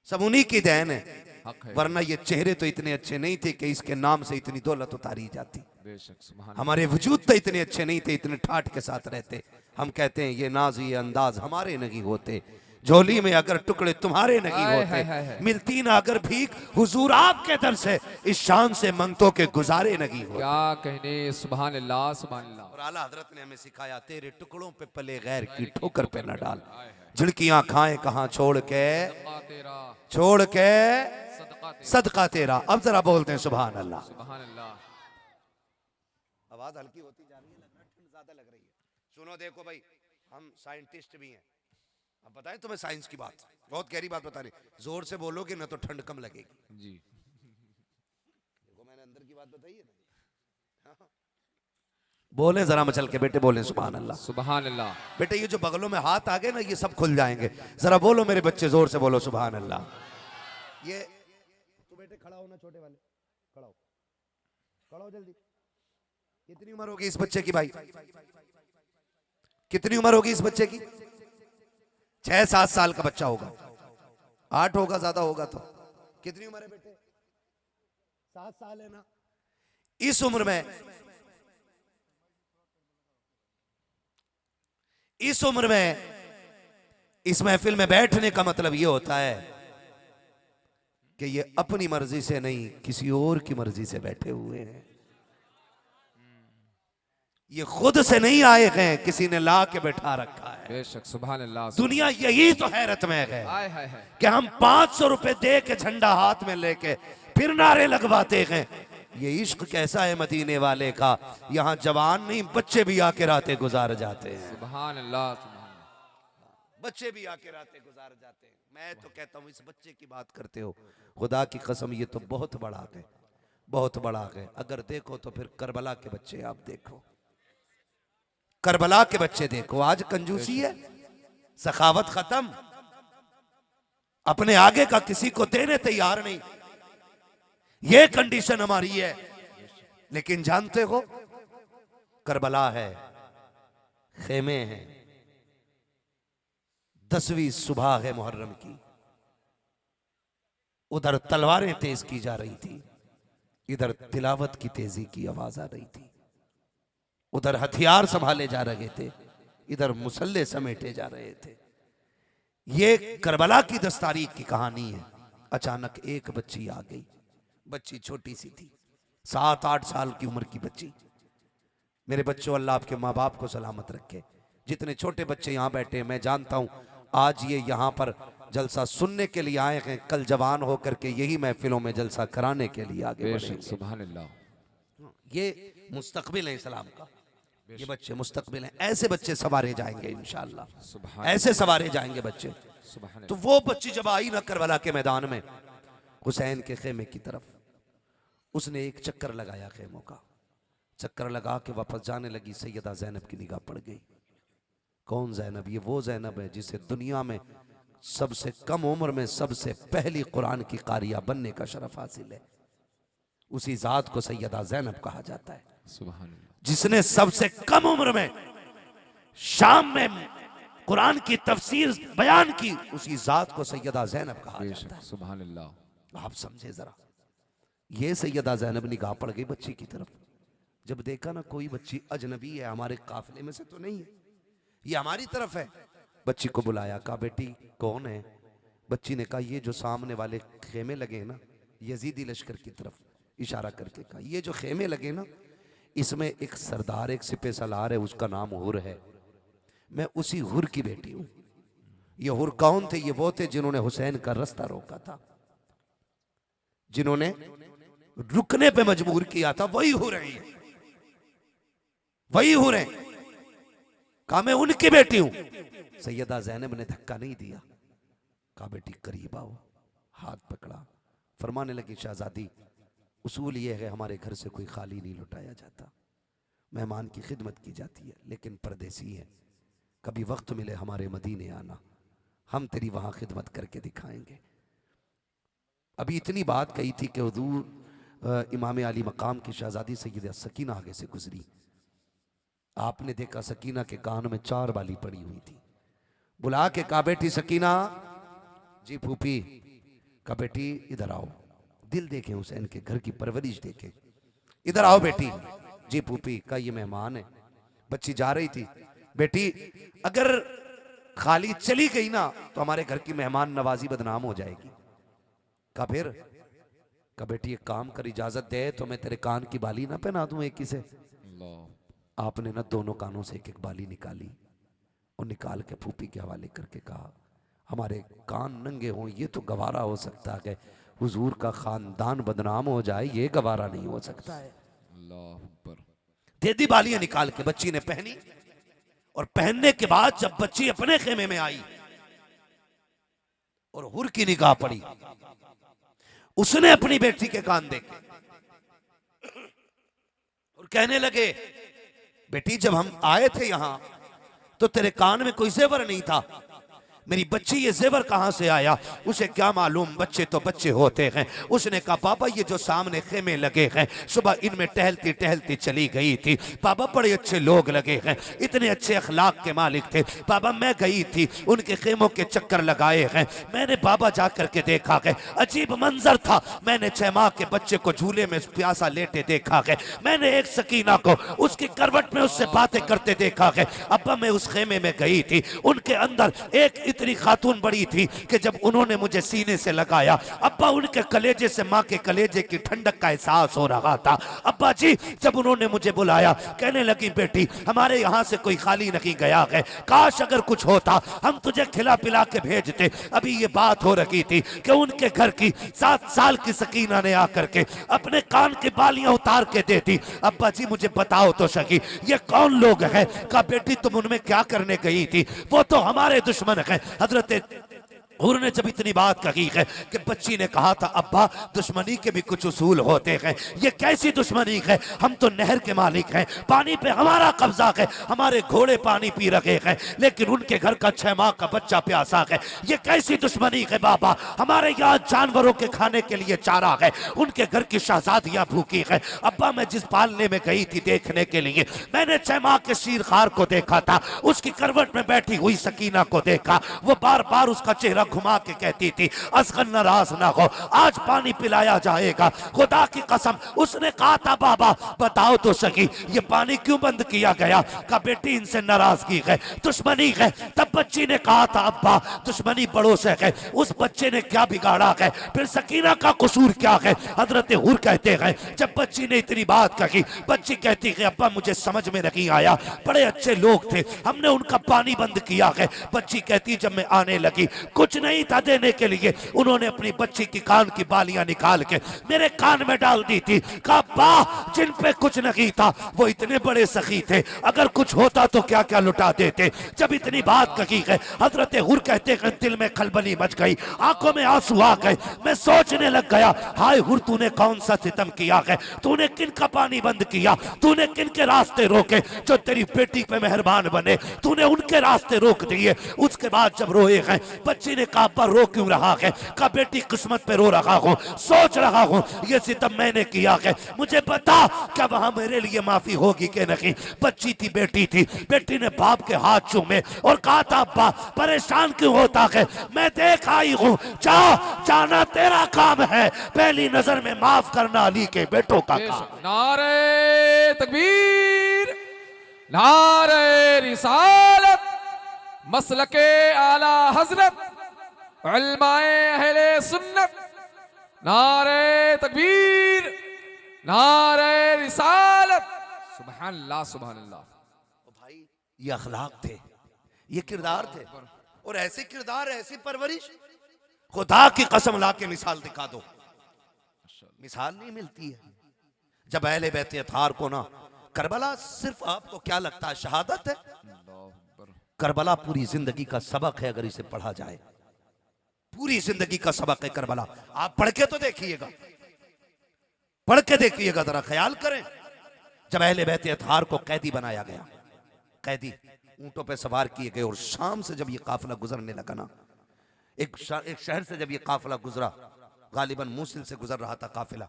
सब उन्हीं की देन है, हक है। वरना ये चेहरे तो इतने अच्छे नहीं थे कि इसके नाम से इतनी दौलत उतारी जाती। बेशक। सुभान। हमारे वजूद तो इतने अच्छे नहीं थे, इतने ठाठ के साथ रहते। हम कहते हैं ये नाज ये अंदाज हमारे नहीं होते, झोली में अगर टुकड़े तुम्हारे नहीं हाय, होते, हाय, हाय, हाय। मिलती ना अगर भीख हुजूर आपके दर से, इस शान से मंगतों के गुजारे नहीं होते। क्या कहने। सुभान अल्लाह। सुभान अल्लाह। और आला हजरत ने हमें सिखाया, तेरे टुकड़ों पे पले गैर की ठोकर पे न डाल, झिड़कियां खाए कहां छोड़ के, सदका तेरा। छोड़ के सदका तेरा। सदका तेरा। अब जरा बोलते हैं सुभान अल्लाह। सुभान अल्लाह। आवाज हल्की होती जा रही है, ठंड ज्यादा लग रही है। सुनो देखो भाई, हम साइंटिस्ट भी हैं, अब बताएं तुम्हें साइंस की बात, बहुत गहरी बात बता रही, जोर से बोलोगे ना तो ठंड कम लगेगी। जी। देखो मैंने अंदर की बात बताई है ना। बोले जरा मचल के बेटे, बोले सुभान अल्लाह। सुभान अल्लाह। बेटे ये जो बगलों में हाथ आ गए ना, ये सब खुल जाएंगे, जरा बोलो मेरे बच्चे, जोर से बोलो सुभान अल्लाह। ये तो बेटे खड़ा होना, छोटे वाले खड़ा हो, खड़ा हो जल्दी। कितनी उम्र होगी इस बच्चे की भाई? कितनी उम्र होगी इस बच्चे की? 6-7 साल का बच्चा होगा, 8 होगा, ज्यादा होगा तो। कितनी उम्र है बेटे? 7 साल है ना। इस उम्र में, इस उम्र में इस महफिल में बैठने का मतलब यह होता है कि ये अपनी मर्जी से नहीं, किसी और की मर्जी से बैठे हुए हैं। ये खुद से नहीं आए गए, किसी ने ला के बैठा रखा है। बेशक सुभान अल्लाह। दुनिया यही तो हैरत में है हाय हाय हाय। कि हम 500 रुपए दे के झंडा हाथ में लेके फिर नारे लगवाते हैं। ये इश्क कैसा है मदीने वाले का, यहाँ जवान नहीं बच्चे भी आके रातें गुजार जाते हैं। सुभान अल्लाह सुभान अल्लाह। बच्चे भी आके रातें गुजार जाते हैं। मैं तो कहता हूँ इस बच्चे की बात करते हो, खुदा की कसम ये तो बहुत बड़ा है, बहुत बड़ा है। अगर देखो तो फिर करबला के बच्चे आप देखो, करबला के बच्चे देखो। आज कंजूसी है, सखावत खत्म, अपने आगे का किसी को देने तैयार नहीं। ये कंडीशन हमारी है। लेकिन जानते हो करबला है, खेमे हैं, 10वीं सुबह है मुहर्रम की, उधर तलवारें तेज की जा रही थी, इधर तिलावत की तेजी की आवाज आ रही थी। उधर हथियार संभाले जा रहे थे, इधर मुसल्ले समेटे जा रहे थे। ये करबला की 10 तारीख की कहानी है। अचानक एक बच्ची आ गई, बच्ची छोटी सी थी, 7-8 साल की उम्र की बच्ची। मेरे बच्चों, अल्लाह आपके माँ बाप को सलामत रखे। जितने छोटे बच्चे यहाँ बैठे, मैं जानता हूँ आज ये यहाँ पर जलसा सुनने के लिए आए हैं, कल जवान होकर के यही महफिलों में जलसा कराने के लिए आगे बढ़ेंगे। सुभान अल्लाह। ये मुस्तकबिल है इस्लाम का, ये बच्चे मुस्तकबिल हैं। ऐसे बच्चे सवारे जाएंगे इंशाअल्लाह, ऐसे सवारे जाएंगे बच्चे। तो वो बच्ची जब आई ना करबला के मैदान में, हुसैन के खेमे की तरफ, उसने एक चक्कर लगाया खेमों का, चक्कर लगा के वापस जाने लगी। सैयदा ज़ैनब की निगाह पड़ गई। कौन ज़ैनब? ये वो ज़ैनब है जिसे दुनिया में सबसे कम उम्र में सबसे पहली कुरान की कारिया बनने का शरफ हासिल है। उसी जात को सैयदा ज़ैनब कहा जाता है। सुभान अल्लाह। जिसने सबसे कम उम्र में शाम में कुरान की तफसीर बयान की, उसी जात को सैयदा ज़ैनब कहा जाता है। सुभान अल्लाह। आप समझे जरा। ये सैयदा ज़ैनब निगाह पड़ गई बच्ची की तरफ। जब देखा ना कोई बच्ची अजनबी है, हमारे काफिले में से तो नहीं है, ये हमारी तरफ है, बच्ची को बुलाया, कहा बेटी कौन है? बच्ची ने कहा ये जो सामने वाले खेमे लगे ना, यजीदी लश्कर की तरफ इशारा करके कहा, ये जो खेमे लगे ना, इसमें एक सरदार, एक सिपह सलार है, उसका नाम हुर है। मैं उसी हुर की बेटी हूं। ये हुर कौन थे? ये वो थे जिन्होंने हुसैन का रास्ता रोका था, जिन्होंने रुकने पे मजबूर किया था। वही हुर हैं, वही हुर हैं। कहा मैं उनकी बेटी हूं। सैयदा ज़ैनब ने धक्का नहीं दिया, कहा बेटी करीब आओ, हाथ पकड़ा, फरमाने लगी शहजादी उसूल ये है हमारे घर से कोई खाली नहीं लुटाया जाता, मेहमान की खिदमत की जाती है, लेकिन परदेसी है, कभी वक्त मिले हमारे मदीने आना, हम तेरी वहां खिदमत करके दिखाएंगे। अभी इतनी बात कही थी कि हुजूर इमाम आली मकाम की शहजादी सैयदा सकीना आगे से गुजरी। आपने देखा सकीना के कान में 4 बाली पड़ी हुई थी। बुला के कहा बेटी सकीना। जी फूफी। कहा बेटी इधर आओ, दिल देखें हुसैन के घर की परवरिश देखें, इधर आओ बेटी। जी फूफी। का ये मेहमान है। बच्ची जा रही थी, बेटी अगर खाली चली गई ना तो हमारे घर की मेहमान नवाजी बदनाम हो जाएगी। का फिर? का बेटी एक काम कर, इजाजत दे तो मैं तेरे कान की बाली ना पहना दूं एक ही से। आपने ना दोनों कानों से एक एक बाली निकाली और निकाल के फूफी के हवाले करके कहा हमारे कान नंगे हों ये तो गवारा हो सकता है, हुजूर का खानदान बदनाम हो जाए ये गवारा नहीं हो सकता है। दे दी बालियां निकाल के, बच्ची ने पहनी। और पहनने के बाद जब बच्ची अपने खेमे में आई और हुर की निगाह पड़ी, उसने अपनी बेटी के कान देखे और कहने लगे बेटी जब हम आए थे यहां तो तेरे कान में कोई जेवर नहीं था, मेरी बच्ची ये जेवर कहाँ से आया? उसे क्या मालूम, बच्चे तो बच्चे होते हैं। उसने कहा पापा ये जो सामने खेमे लगे हैं, सुबह इनमें टहलती टहलती चली गई थी। पापा बड़े अच्छे लोग लगे हैं, इतने अच्छे अखलाक के मालिक थे। पापा मैं गई थी, उनके खेमों के चक्कर लगाए हैं। मैंने बाबा जा करके देखा है, अजीब मंजर था। मैंने 6 माह के बच्चे को झूले में प्यासा लेटे देखा है। मैंने एक सकीना को उसकी करवट में उससे बातें करते देखा है। अब्बा मैं उस खेमे में गई थी, उनके अंदर एक इतनी खातून बड़ी थी कि जब उन्होंने मुझे सीने से लगाया, अब्बा उनके कलेजे से माँ के कलेजे की ठंडक का एहसास हो रहा था। अब्बा जी जब उन्होंने मुझे बुलाया, कहने लगी बेटी हमारे यहाँ से कोई खाली नहीं गया है, काश अगर कुछ होता हम तुझे खिला पिला के भेजते। अभी ये बात हो रही थी कि उनके घर की 7 साल की सकीना ने आकर के अपने कान की बालियां उतार के दे दी। अब्बा जी मुझे बताओ तो सही ये कौन लोग हैं? कहा बेटी तुम उनमें क्या करने गई थी? वो तो हमारे दुश्मन हैं। हजरत हुर ने जब इतनी बात कही है कि बच्ची ने कहा था अब्बा दुश्मनी के भी कुछ उसूल होते हैं, ये कैसी दुश्मनी है? हम तो नहर के मालिक हैं, पानी पे हमारा कब्जा है, हमारे घोड़े पानी पी रहे हैं, लेकिन उनके घर का 6 माह का बच्चा प्यासा है। ये कैसी दुश्मनी है बाबा? हमारे यहाँ जानवरों के खाने के लिए चारा है, उनके घर की शहजादियां भूखी है। अब्बा मैं जिस पालने में गई थी देखने के लिए, मैंने 6 माह के शीरखार को देखा था, उसकी करवट में बैठी हुई सकीना को देखा। वो बार बार उसका चेहरा घुमा के कहती थी असगर नाराज ना हो, आज पानी पिलाया जाएगा। खुदा की कसम उसने कहा था बाबा बताओ तो सही ये पानी क्यों बंद किया गया? का बेटी इनसे नाराजगी है, दुश्मनी है। तब बच्ची ने कहा था अब्बा दुश्मनी बड़ों से है, उस बच्चे ने क्या बिगाड़ा है? फिर सकीना का कसूर क्या है? हजरत हुर कहते हैं जब बच्ची ने इतनी बात कही, बच्ची कहती है अब्बा मुझे समझ में नहीं आया, बड़े अच्छे लोग थे, हमने उनका पानी बंद किया है। बच्ची कहती जब मैं आने लगी कुछ नहीं था देने के लिए, उन्होंने अपनी बच्ची की कान की बालियां निकाल के मेरे कान में डाल दी थी। कहा बा जिन पे कुछ नहीं था वो इतने बड़े सखी थे, अगर कुछ होता तो क्या क्या लुटा देते। जब इतनी बात कही है हजरत हुर कहते हैं दिल में खलबली मच गई, आंखों में आंसू आ गए। मैं सोचने लग गया हाय हुर तूने कौन सा सितम किया है? तूने किन का पानी बंद किया? तूने किन के रास्ते रोके जो तेरी बेटी पे मेहरबान बने? तूने उनके रास्ते रोक दिए। उसके बाद जब रोए हैं बच्ची ने कहा पर रो क्यों रहा है? का बेटी किस्मत पे रो रहा हूँ, सोच रहा हूँ ये सितम मैंने किया है, मुझे बता क्या वहां मेरे लिए माफी होगी कि नहीं? बच्ची थी, बेटी थी, बेटी ने बाप के हाथ चूमे और कहा था अब्बा परेशान क्यों होता है? मैं देख आई हूँ, जाना तेरा काम है, पहली नजर में माफ करना अली के बेटों का काम। नारे तकबीर, नारे रिसालत, मसलके आला हजरत, उलमाए अहले सुन्नत, नारे तकबीर, नारे रिसालत, सुभान अल्लाह सुभान अल्लाह। भाई ये अखलाक थे, ये किरदार थे, और ऐसे किरदार ऐसी परवरिश खुदा की कसम ला के मिसाल दिखा दो, मिसाल नहीं मिलती है। जब अहले बैत अताहार को ना करबला सिर्फ आपको क्या लगता है शहादत है? करबला पूरी जिंदगी का सबक है, अगर इसे पढ़ा जाए पूरी जिंदगी का सबक है करबला। आप पढ़ के तो देखिएगा, पढ़ के देखिएगा, जरा ख्याल करें। जब अहले बैत अताहार को कैदी बनाया गया, कैदी ऊंटों पे सवार किए गए, और शाम से जब ये काफिला गुजरने लगा ना, एक शहर से जब ये काफिला गुजरा, गालिबन मूसिल से गुजर रहा था काफिला,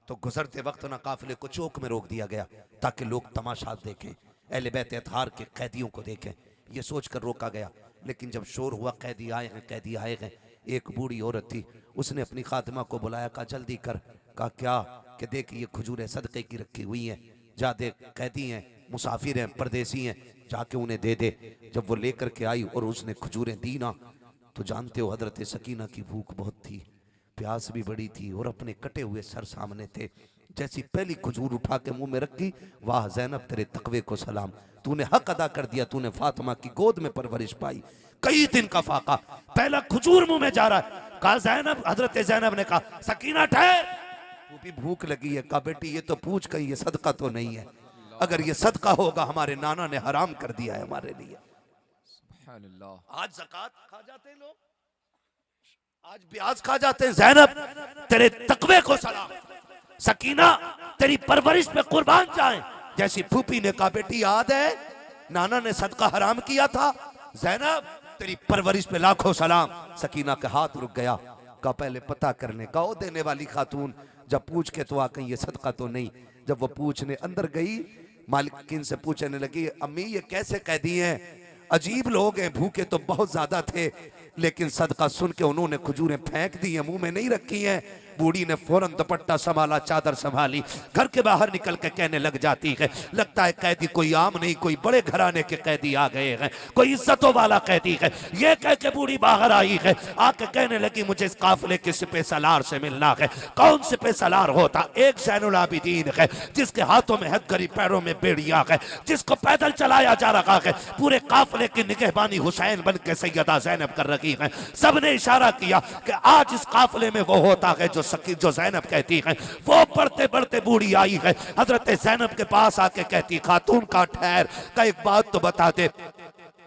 तो गुजरते वक्त ना काफिले को चौक में रोक दिया गया ताकि लोग तमाशा देखें, अहले बैत अताहार के कैदियों को देखें, ये सोचकर रोका गया। लेकिन जब शोर हुआ कैदी आए हैं, कैदी आए हैं, एक बूढ़ी औरत थी, उसने अपनी खातिमा को बुलाया, कहा जल्दी कर। कहा क्या? कि देख ये खजूरें सदक़े की रखी हुई हैं, जा दे, कैदी हैं, मुसाफिर हैं, परदेसी हैं, जाके उन्हें दे दे। जब वो लेकर के आई और उसने खजूरें दी ना, तो जानते हो हजरत सकीना की भूख बहुत थी, प्यास भी बड़ी थी, और अपने कटे हुए सर सामने थे। जैसी पहली खजूर उठा के मुंह में रखी, वाह ज़ैनब तेरे तकवे को सलाम, तूने हक अदा कर दिया, तूने फातिमा की गोद में परवरिश पाई। कई दिन का फाका, पहला खजूर मुंह में जा रहा है। कहा ज़ैनब, हजरत ज़ैनब ने कहा सकीना ठहर, तू भी भूख लगी है। कहा बेटी ये तो पूछ कहीं ये सदका तो नहीं है, अगर ये सदका होगा हमारे नाना ने हराम कर दिया है हमारे लिए। आज ज़कात खा जाते हैं लोग, आज ब्याज खा जाते हैं। ज़ैनब तेरे तकवे को सलाम, सकीना तेरी परवरिश पे कुर्बान जाए। जैसी फूफी ने कहा बेटी याद है नाना ने सदका हराम किया था, ज़ैनब तेरी परवरिश पे लाखों सलाम। सकीना का हाथ रुक गया। का पहले पता करने का, ओ देने वाली खातून जब पूछ के तो आ कहीं ये सदका तो नहीं। जब वो पूछने अंदर गई, मालिकिन से पूछने लगी, अम्मी ये कैसे कैदी हैं? अजीब लोग हैं, भूखे तो बहुत ज्यादा थे, लेकिन सदका सुन के उन्होंने खजूरें फेंक दी हैं, मुंह में नहीं रखी हैं। बूढ़ी ने फौरन दुपट्टा संभाला, चादर संभाली, घर के बाहर निकल के कहने लग जाती है, लगता है कैदी कोई आम नहीं, कोई बड़े घराने के कैदी आ गए हैं, कोई इज्जतों वाला कैदी है। ये कह के बूढ़ी बाहर आई है, आके कहने लगी, मुझे इस काफिले के सिपे सलार से मिलना है। कौन सिपे सलार होता? एक ज़ैनुल आबिदीन है, जिसके हाथों में हथकड़ी, पैरों में बेड़िया है, जिसको पैदल चलाया जा रहा है। पूरे काफिले की निगहबानी हुसैन बन के सैयदा ज़ैनब कर रही है। सबने इशारा किया कि आज इस काफिले में वो होता है जो ज़ैनब कहती है। वो बढ़ते बढ़ते बूढ़ी आई है, हजरत ज़ैनब के पास आके कहती, खातून का ठहर, का एक बात तो बता दे,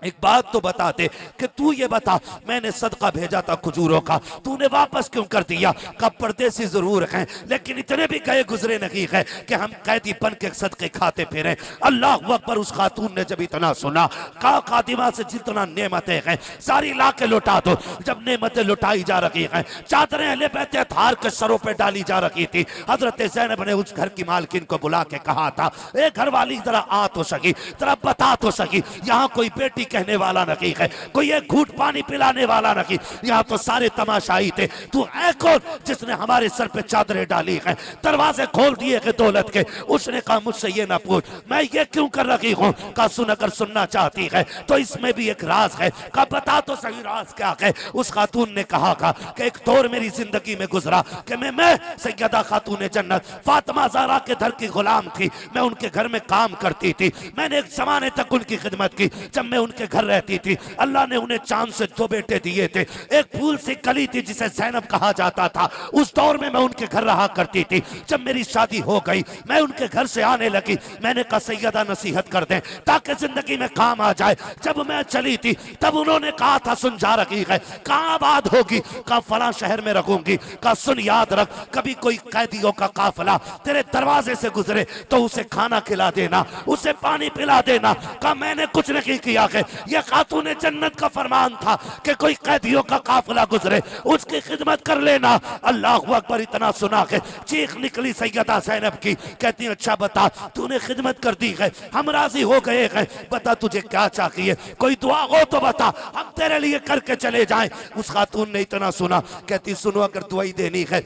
एक बात तो बता दे कि तू ये बता, मैंने सदका भेजा था खजूरों का, तूने वापस क्यों कर दिया? का परदेसी जरूर हैं, लेकिन इतने भी गए गुजरे नहीं है कि हम कैदी बन के सदके खाते फिरे। अल्लाह अकबर। उस खातून ने जब इतना सुना, का खातिमा से जितना नेमतें हैं सारी ला के लुटा दो। जब नेमतें लुटाई जा रही हैं, चादरें अहले बैत थार के सरों पे डाली जा रही थी, हजरत ज़ैनब ने उस घर की मालकिन को बुला के कहा था, ए घर वाली जरा आ तो सकी, जरा बता तो सकी, यहाँ कोई बेटी कहने वाला नहीं है, कोई एक घूंट पानी पिलाने वाला नहीं, यहाँ तो सारे तमाशाई थे। तू है कौन जिसने हमारे सर पे चादरें डाली हैं, दरवाजे खोल दिए हैं दौलत के? उसने कहा, मुझसे ये ना पूछ, मैं ये क्यों कर रही हूँ? का सुन, अगर सुनना चाहती है तो इसमें भी एक राज है। का बता तो सही राज क्या है? उस खातून ने कहा कि एक दौर मेरी जिंदगी में गुजरा कि मैं सैयदा खातून जन्नत फातिमा ज़हरा के घर की गुलाम थी, मैं उनके घर में काम करती थी, मैंने एक जमाने तक उनकी खिदमत की। जब मैं उनके घर रहती थी, अल्लाह ने उन्हें चांद से 2 बेटे दिए थे। एक फूल सी कली थी जिसे ज़ैनब कहा जाता था, उस दौर में मैं उनके घर रहा करती थी। जब मेरी शादी हो गई, मैं उनके घर से आने लगी, मैंने कहा सैयदा नसीहत कर दें ताकि जिंदगी में काम आ जाए। जब मैं चली थी तब उन्होंने कहा था, सुन जा रही है, कहाँ बात होगी? कहा फला शहर में रखूंगी। कहा सुन याद रख, कभी कोई कैदियों का काफिला तेरे दरवाजे से गुजरे तो उसे खाना खिला देना, उसे पानी पिला देना। कहा मैंने कुछ नहीं किया है, यह खातून जन्नत का फरमान था कि कोई कैदियों का काफिला गुजरे उसकी खिदमत कर लेना। अल्लाह अकबर। इतना सुना के चीख निकली सैयदा ज़ैनब की, कहती अच्छा बता, तूने खिदमत कर दी है, हम राजी हो गए हैं, बता तुझे क्या चाहिए, कोई दुआ हो तो बता, हम तेरे लिए करके चले जाएं। उस खातून ने इतना सुना, कहती सुनो, अगर दुआई देनी है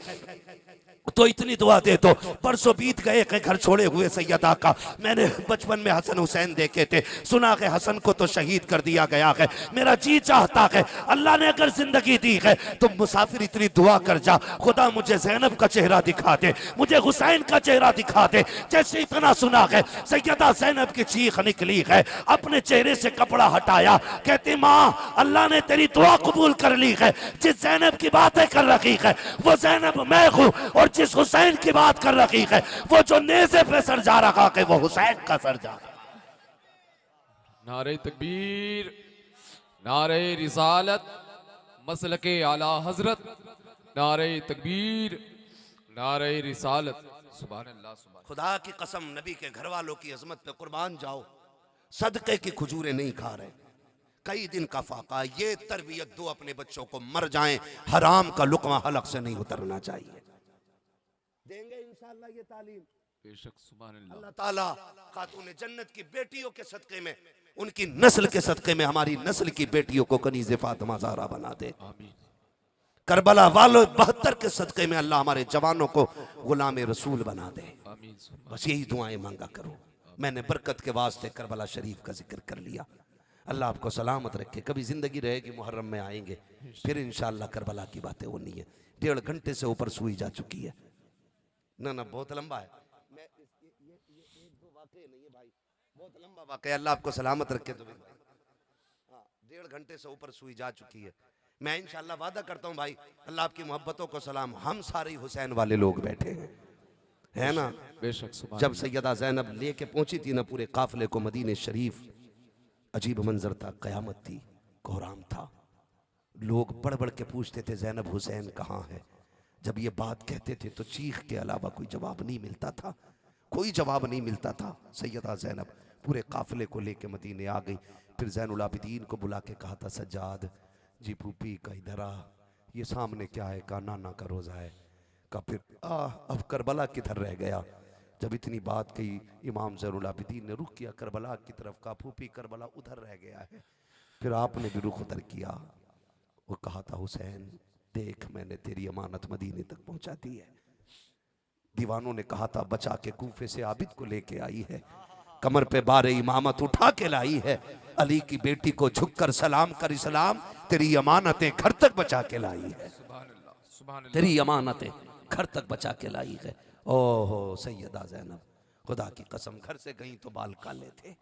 तो इतनी दुआ दे दो। परसों बीत गए के घर छोड़े हुए सैयदा का, मैंने बचपन में हसन हुसैन देखे थे, सुना है हसन को तो शहीद कर दिया गया है। मेरा जी चाहता है अल्लाह ने अगर जिंदगी दी है तो मुसाफिर इतनी दुआ कर जा, खुदा मुझे ज़ैनब का चेहरा दिखा दे, मुझे हुसैन का चेहरा दिखा दे। जैसे इतना सुना है, सैयदा ज़ैनब की चीख निकली है, अपने चेहरे से कपड़ा हटाया, कहती माँ अल्लाह ने तेरी दुआ कबूल कर ली है। जिस ज़ैनब की बातें कर रही है वो ज़ैनब मैं हूँ, और जिस हुसैन की बात कर रही है वो जो नेज़े पे सर जा रहा है वो हुसैन का सर जा रहा। नारे तकबीर, नारे रिसालत, मसलके आला हजरत, नारे तकबीर, नारे रिसालत। सुभान अल्लाह, सुभान। खुदा की कसम, नबी के घर वालों की अजमत पे कुर्बान जाओ, सदके की खजूरें नहीं खा रहे, कई दिन का फाका। ये तरबियत दो अपने बच्चों को, मर जाएं हराम का लुकमा हलक से नहीं उतरना चाहिए। देंगे इंशाअल्लाह ये तालीम, बेशक। सुभान अल्लाह। अल्लाह ताला खातून जन्नत की बेटियों के सदके में, उनकी नस्ल के सदके में हमारी नस्ल की बेटियों को कनीज़े फातिमा ज़हरा बना दे। आमीन। करबला वालों 72 के सदके में अल्लाह हमारे जवानों को गुलाम रसूल बना दे। आमीन। बस यही दुआएं मांगा करो। मैंने बरकत के वास्ते करबला शरीफ का जिक्र कर लिया। अल्लाह आपको सलामत रखे, कभी जिंदगी रहेगी मुहर्रम में आएंगे, फिर इंशाअल्लाह करबला की बातें होनी है। 1.5 घंटे से ऊपर सुई जा चुकी है। ना ना बहुत लंबा है, मैं ये 1-2 वाक़े नहीं है भाई, बहुत लंबा वाक़या। अल्लाह आपको सलामत रखे। तो हाँ, 1.5 घंटे से ऊपर सुई जा चुकी है। मैं इंशाअल्लाह वादा करता हूँ भाई, अल्लाह आपकी मोहब्बतों को सलाम, हम सारे हुसैन वाले लोग बैठे हैं, है ना? बेशक। जब सैयदा ज़ैनब लेके पहुंची थी ना पूरे काफिले को मदीने शरीफ, अजीब मंजर था, कयामत थी, कोहराम था, लोग बढ़ बढ़ के पूछते थे ज़ैनब हुसैन कहाँ है। जब ये बात कहते थे तो चीख के अलावा कोई जवाब नहीं मिलता था, कोई जवाब नहीं मिलता था। सैयदा ज़ैनब पूरे काफिले को लेके मदीने आ गई। फिर ज़ैनुल आबिदीन को बुला के कहा था सज्जाद जी फूफी का इधर आ, ये सामने क्या है? कहा नाना का रोज़ा है। कहा फिर अब करबला किधर रह गया? जब इतनी बात कही इमाम ज़ैनुल आबिदीन ने रुख किया करबला की तरफ। कहा फूफी करबला उधर रह गया है। फिर आपने भी रुख उधर किया और कहा था हुसैन देख मैंने तेरी अमानत मदीने तक पहुंचा दी है। दीवानों ने कहा था बचा के कूफे से आबिद को लेके आई है, कमर पे बारे इमामत उठा के लाई है, अली की बेटी को झुककर सलाम कर इस्लाम तेरी अमानतें घर तक बचा के लाई है, तेरी अमानतें घर तक बचा के लाई है। ओहो सैयदा ज़ैनब खुदा की कसम घर से गई तो बाल काले थे,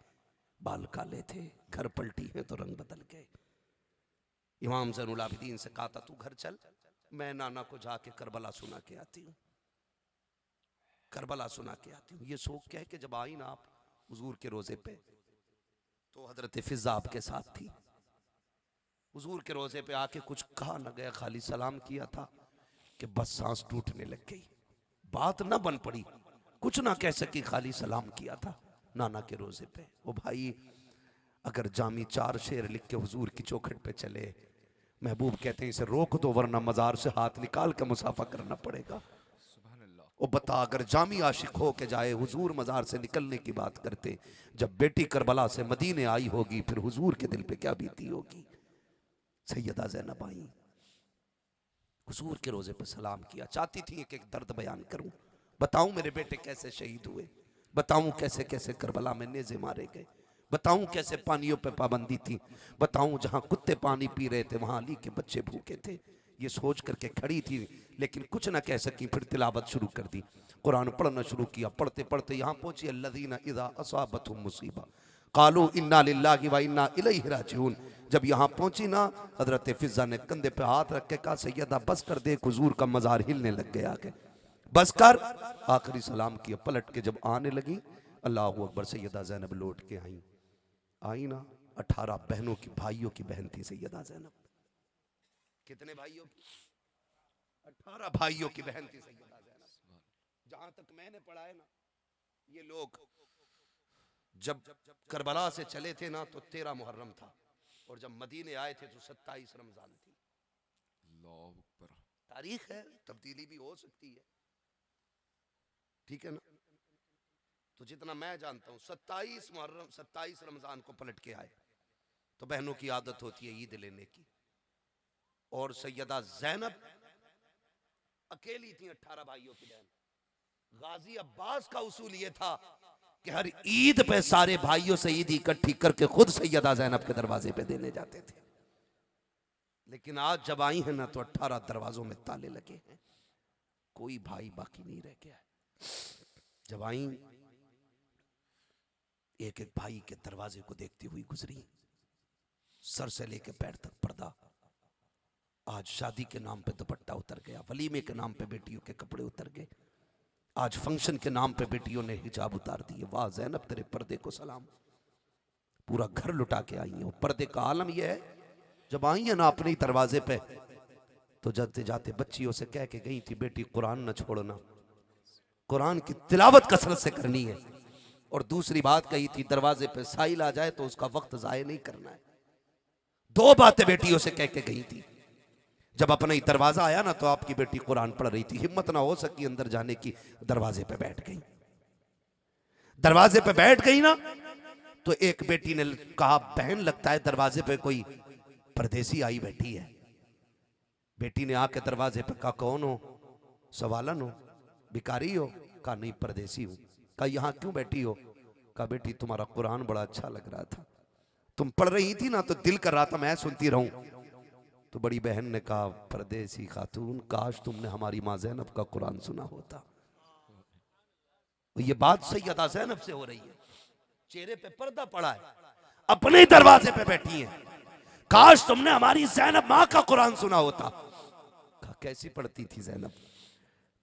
बाल काले थे, घर पलटी है तो रंग बदल गए। इमाम ज़ैनुल आबिदीन से कहा था तू घर चल, मैं नाना को जाके करबला सुना के आती हूँ, करबला सुना के आती हूँ। ये शौक क्या है कि जब आई ना आप हुजूर के रोजे पे तो हजरत फिजा आपके साथ थी। हुजूर के रोजे पे आके कुछ कहा न गया, खाली सलाम किया था कि बस सांस टूटने लग गई, बात ना बन पड़ी, कुछ ना कह सकी, खाली सलाम किया था नाना के रोजे पे। ओ भाई अगर जामी 4 शेर लिख के हुजूर की चौखट पे चले, महबूब कहते हैं इसे रोक दो वरना मजार से हाथ निकाल के मुसाफा करना पड़ेगा। ओ बता अगर जामी आशिक हो के जाए, हुजूर मजार से निकलने की बात करते, जब बेटी करबला से मदीने आई होगी फिर हुजूर के दिल पे क्या बीती होगी। सैयदा ज़ैनब आई, हुजूर के रोजे पे सलाम किया, चाहती थी एक एक दर्द बयान करूं, बताऊं मेरे बेटे कैसे शहीद हुए, बताऊं कैसे कैसे करबला में नेज़े मारे गए, बताऊं कैसे पानियों पे पाबंदी थी, बताऊं जहां कुत्ते पानी पी रहे थे वहां अली के बच्चे भूखे थे। ये सोच करके खड़ी थी लेकिन कुछ ना कह सकी। फिर तिलावत शुरू कर दी, कुरान पढ़ना शुरू किया। पढ़ते पढ़ते यहाँ पहुंची अल्लज़ीना इज़ा असाबतहुम मुसीबा क़ालू इन्ना लिल्लाहि व इन्ना इलैहि राजिऊन। जब यहाँ पहुंची ना हजरत फिजा ने कंधे पे हाथ रख के कहा सैयदा बस कर दे, हुजूर का मजार हिलने लग गया आगे, बस कर। आखिरी सलाम किया, पलट के जब आने लगी अल्लाह अकबर, सैयदा ज़ैनब लौट के आई ना 18 बहनों की, भाइयों की बहन थी सैयदा ज़ैनब। कितने भाइयों की? 18 भाइयों की बहन थी सैयदा ज़ैनब। जहां तक मैंने पढ़ा है ना, ये लोग जब करबला से चले थे ना तो 13 मुहर्रम था और जब मदीने आए थे तो 27 रमजान थी। तारीख है, तब्दीली भी हो सकती है, ठीक है ना। तो जितना मैं जानता हूं 27 मुहर्रम 27 रमजान को पलट के आए। तो बहनों की आदत होती है ईद लेने की, और सैयदा ज़ैनब अकेली थी 18 भाइयों की बहन। गाजी अब्बास का उसूल यह था कि हर ईद पे सारे भाइयों से ईद इकट्ठी करके खुद सैयदा ज़ैनब के दरवाजे पे देने जाते थे। लेकिन आज जब आई है ना तो 18 दरवाजों में ताले लगे हैं, कोई भाई बाकी नहीं रह गया है। जब आई एक एक भाई के दरवाजे को देखती हुई गुजरी, सर से लेके पैर तक पर्दा। आज शादी के नाम पे दुपट्टा उतर गया, वलीमे के नाम पे बेटियों के कपड़े उतर गए, आज फंक्शन के नाम पे बेटियों ने हिजाब उतार दिए। वाह ज़ैनब तेरे पर्दे को सलाम, पूरा घर लुटा के आई है। और पर्दे का आलम यह है जब आई है ना अपने ही दरवाजे पे तो जाते जाते बच्चियों से कह के गई थी बेटी कुरान न छोड़ना, कुरान की तिलावत कसरत से करनी है। और दूसरी बात कही थी दरवाजे पे साइल आ जाए तो उसका वक्त जाया नहीं करना है। 2 बातें बेटियों से कह के गई थी। जब अपना ही दरवाजा आया ना तो आपकी बेटी कुरान पढ़ रही थी, हिम्मत ना हो सकी अंदर जाने की, दरवाजे पे बैठ गई। दरवाजे पे बैठ गई ना तो एक बेटी ने कहा बहन लगता है दरवाजे पे कोई परदेसी आई बैठी है। बेटी ने आके दरवाजे पे कहा कौन हो? सवालन हो, भिखारी हो? कहा नहीं परदेसी हूं। कहा यहां क्यों बैठी हो? कहा बेटी तुम्हारा कुरान बड़ा अच्छा लग रहा था, तुम पढ़ रही थी ना तो दिल कर रहा था मैं सुनती रहूं। तो बड़ी बहन ने कहा परदेसी खातून काश तुमने हमारी माँ ज़ैनब का कुरान सुना होता। ये बात सैयदा ज़ैनब से हो रही है, चेहरे पे पर्दा पड़ा है, अपने दरवाजे पे बैठी है, काश तुमने हमारी ज़ैनब माँ का कुरान सुना होता। कहा कैसी पढ़ती थी ज़ैनब?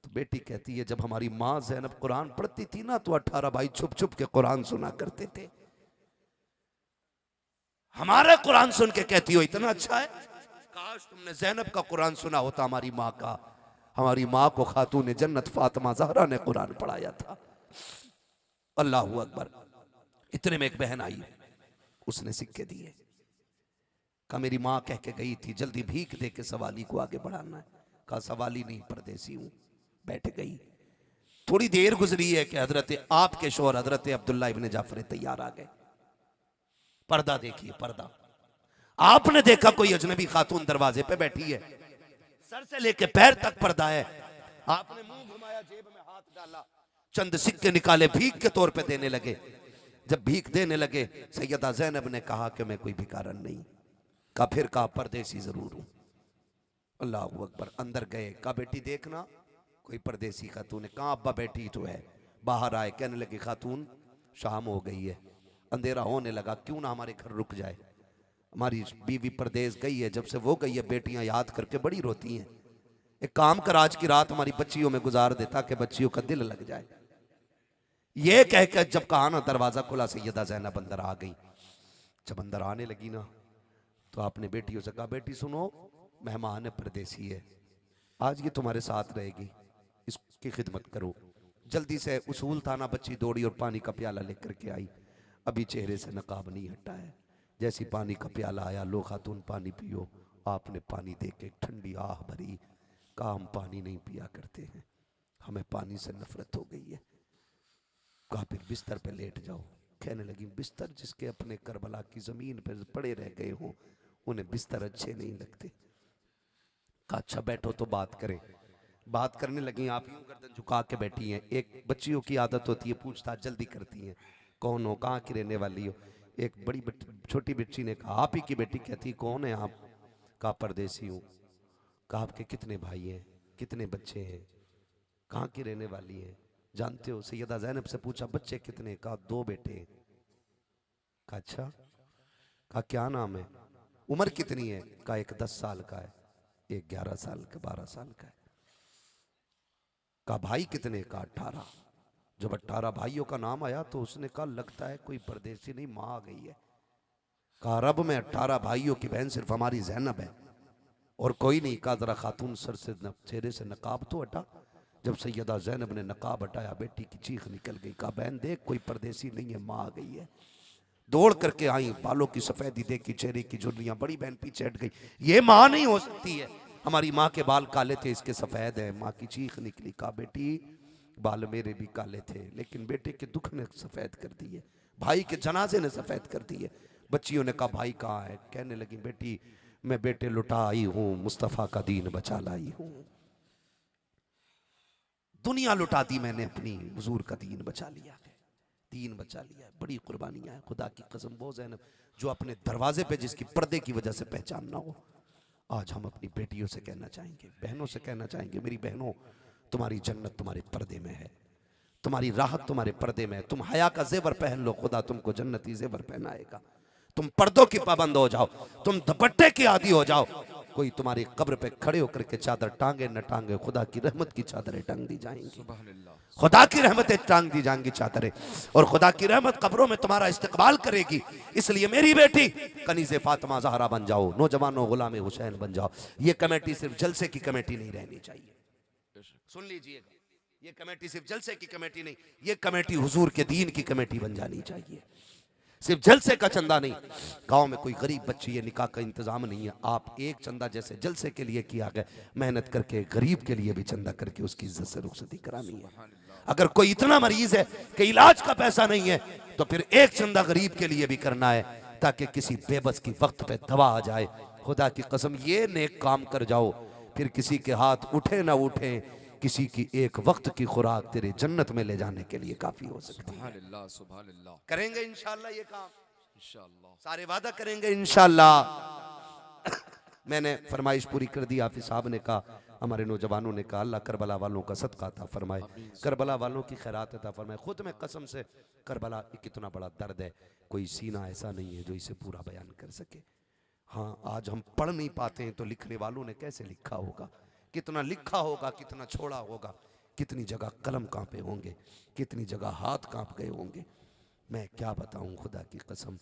तो बेटी कहती है जब हमारी माँ ज़ैनब कुरान पढ़ती थी ना तो 18 भाई छुप छुप के कुरान सुना करते थे। हमारा कुरान सुन के कहती हो इतना अच्छा है, काश तुमने ज़ैनब का कुरान सुना होता हमारी माँ का। हमारी माँ को खातून जन्नत फातिमा ज़हरा ने कुरान पढ़ाया था। अल्लाहू अकबर। इतने में एक बहन आई, उसने सिक्के दिए, कहा मेरी माँ कह के गई थी जल्दी भीख दे के सवाली को आगे बढ़ाना है। कहा सवाली नहीं, परदेसी हूं। बैठ गई। थोड़ी देर गुजरी है कि हजरत आपके शोहर हजरत अब्दुल्ला इब्ने जाफर तैयार आ गए। पर्दा देखिए, पर्दा। आपने देखा कोई अजनबी खातून दरवाजे पे बैठी है, सर से लेके पैर तक पर्दा है। आपने मुंह घुमाया, जेब में हाथ डाला, चंद सिक्के निकाले, भीख के तौर पे देने लगे। जब भीख देने लगे, सैयदा ज़ैनब ने कहा कि मैं कोई भिखारन नहीं। कहा फिर कहा परदेसी जरूर हूं। अल्लाह अकबर। अंदर गए, कहा बेटी देखना कोई परदेसी खातून है। कहा अब्बा बैठी तो है। बाहर आए, कहने लगे खातून शाम हो गई है, अंधेरा होने लगा, क्यों ना हमारे घर रुक जाए। हमारी बीवी परदेश गई है, जब से वो गई है बेटियां याद करके बड़ी रोती हैं। एक काम कर, आज की रात हमारी बच्चियों में गुजार दे ताकि बच्चियों का दिल लग जाए। ये कहकर जब कहा ना, दरवाजा खुला, सैयदा ज़ैनब अंदर आ गई। जब अंदर आने लगी ना, तो आपने बेटियों से कहा बेटी सुनो, मेहमान है, परदेसी है, आज ये तुम्हारे साथ रहेगी, इसकी खिदमत करो। जल्दी से उसूल था ना, बच्ची दौड़ी और पानी का प्याला लेकर के आई। अभी चेहरे से नकाब नहीं हटा है। जैसी पानी का प्याला आया, लो खातून पानी पियो। आपने पानी दे के ठंडी आह भरी। कहा हम पानी नहीं पिया करते हैं, हमें पानी से नफरत हो गई है। कहा फिर बिस्तर पे लेट जाओ। कहने लगी बिस्तर जिसके अपने करबला की जमीन पर पड़े रह गए हों, उन्हें बिस्तर अच्छे नहीं लगते। कहा अच्छा बैठो तो बात करें। बात करने लगी। आप यूं गर्दन झुका के बैठी हैं। एक बच्चियों की आदत होती है, पूछताछ जल्दी करती हैं, कौन हो, कहाँ की रहने वाली हो। एक बड़ी छोटी बच्ची ने कहा आप ही की बेटी। कहती कौन है आप। कहा परदेसी हूँ। कहा आपके कितने भाई हैं, कितने बच्चे हैं, कहाँ की रहने वाली हैं, जानते हो। सैयदा ज़ैनब से पूछा बच्चे कितने। कहा 2 बेटे हैं। कहा अच्छा। कहा क्या नाम है, उम्र कितनी है। कहा एक 10 साल का है, एक 11 साल का, 12 साल का है। कहा भाई कितने। कहा 18। जब 18 भाइयों का नाम आया तो उसने कहा लगता है कोई परदेसी नहीं, माँ आ गई है। कहा रब में 18 भाइयों की बहन सिर्फ हमारी ज़ैनब है और कोई नहीं। कहा जरा खातून सर से चेहरे से नकाब तो हटा। जब सैयदा ज़ैनब ने नकाब हटाया, बेटी की चीख निकल गई। कहा बहन देख कोई परदेसी नहीं है, माँ आ गई है। दौड़ करके आई, बालों की सफेदी देखी, चेहरे की झुर्रियां। बड़ी बहन पीछे हट गई, ये माँ नहीं हो सकती है, हमारी माँ के बाल काले थे, इसके सफेद है। माँ की चीख निकली। कहा बेटी बाल मेरे भी काले थे, लेकिन बेटे के दुख ने सफेद कर दिए, भाई के जनाजे ने सफेद कर दिए। बच्चियों ने कहा भाई कहाँ है। कहने लगी बेटी मैं बेटे लुटा आई हूं, मुस्तफ़ा का दीन बचा लाई हूं। दुनिया लुटा दी मैंने, अपनी हुजूर का दीन बचा लिया है, दीन बचा लिया है। बड़ी कुर्बानियां हैं, खुदा की कसम। वो ज़ैनब जो अपने दरवाजे पे जिसकी पर्दे की वजह से पहचान ना हो, आज हम अपनी बेटियों से कहना चाहेंगे, बहनों से कहना चाहेंगे, मेरी बहनों तुम्हारी जन्नत तुम्हारे पर्दे में है, तुम्हारी राहत तुम्हारे पर्दे में है। तुम हया का जेवर पहन लो, खुदा तुमको जन्नती जेवर पहनाएगा। तुम पर्दों की पाबंद हो जाओ, तुम दुपट्टे के आदी हो जाओ, कोई तुम्हारी कब्र पे खड़े होकर के चादर टांगे न टांगे, खुदा की रहमत की चादरें टांग दी जाएंगी, खुदा की रहमतें टांग दी जाएंगी चादरें, और खुदा की रहमत कब्रों में तुम्हारा इस्तकबाल करेगी। इसलिए मेरी बेटी कनीज़े फातिमा ज़हरा बन जाओ, नौजवानों गुलाम हुसैन बन जाओ। ये कमेटी सिर्फ जलसे की कमेटी नहीं रहनी चाहिए, सुन लीजिएगा, ये कमेटी सिर्फ जलसे की कमेटी नहीं, ये कमेटी हुजूर के दीन की कमेटी बन जानी चाहिए। सिर्फ जलसे का चंदा नहीं, गांव में कोई गरीब बच्ची है, निकाह का इंतजाम नहीं है, आप एक चंदा जैसे जलसे के लिए किया गया, मेहनत करके गरीब के लिए भी चंदा करके उसकी इज्जत से रुखसती करानी है। अगर कोई इतना मरीज है कि इलाज का पैसा नहीं है, तो फिर एक चंदा गरीब के लिए भी करना है, ताकि किसी बेबस की वक्त पे दवा आ जाए। खुदा की कसम ये नेक काम कर जाओ, फिर किसी के हाथ उठे ना उठे, किसी की एक वक्त की खुराक तेरे जन्नत में ले जाने के लिए काफी हो सकती है। सुभान अल्लाह। करेंगे इंशाल्लाह ये काम, इंशाअल्लाह सारे वादा करेंगे इंशाल्लाह। मैंने फरमाइश पूरी कर दी। हाफिज साहब ने कहा, हमारे नौजवानों ने कहा अल्लाह करबला वालों का सदका अता फरमाए, करबला वालों की खैरात अता फरमाए। खुद में कसम से करबला कितना बड़ा दर्द है, कोई सीना ऐसा नहीं है जो इसे पूरा बयान कर सके। हाँ आज हम पढ़ नहीं पाते हैं तो लिखने वालों ने कैसे लिखा होगा, कितना लिखा होगा, कितना छोड़ा होगा, कितनी जगह कलम कांपे होंगे, कितनी जगह हाथ कांप गए होंगे। मैं क्या बताऊं खुदा की कसम,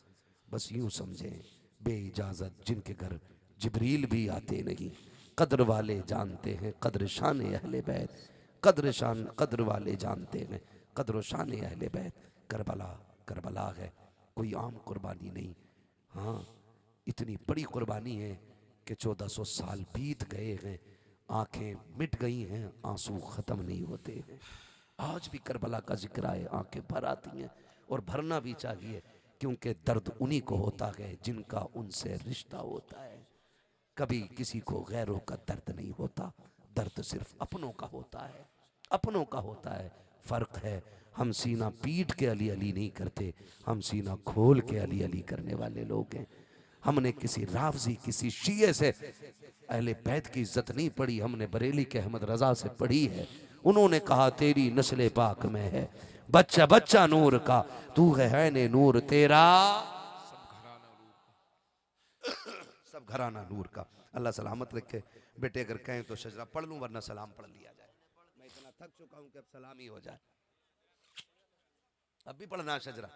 बस यूं समझें बेइजाजत जिनके घर जिब्रील भी आते नहीं, कद्र वाले जानते हैं कद्र शान अहले बैत, कद्र वाले जानते हैं कद्र शान अहले बैत। करबला करबला है, कोई आम कुर्बानी नहीं। हाँ, इतनी बड़ी कुर्बानी है कि 1400 साल बीत गए हैं, आंखें मिट गई हैं, आंसू ख़त्म नहीं होते हैं। आज भी करबला का जिक्र आए आंखें भर आती हैं, और भरना भी चाहिए, क्योंकि दर्द उन्हीं को होता है जिनका उनसे रिश्ता होता है। कभी किसी को गैरों का दर्द नहीं होता, दर्द सिर्फ अपनों का होता है, अपनों का होता है। फ़र्क है, हम सीना पीट के अली अली नहीं करते, हम सीना खोल के अली अली करने वाले लोग हैं। हमने किसी रावजी, किसी शिये से अहले बैत की इज्जत नहीं पढ़ी, हमने बरेली के अहमद रजा से पढ़ी है। उन्होंने कहा तेरी नस्ल पाक में है बच्चा बच्चा नूर का, तू है ने नूर तेरा सब घराना नूर का। अल्लाह सलामत रखे। बेटे अगर कहें तो शजरा पढ़ लूं, वरना सलाम पढ़ लिया जाए। मैं इतना थक चुका हूं कि अब सलाम ही हो जाए। अब भी पढ़ना शजरा,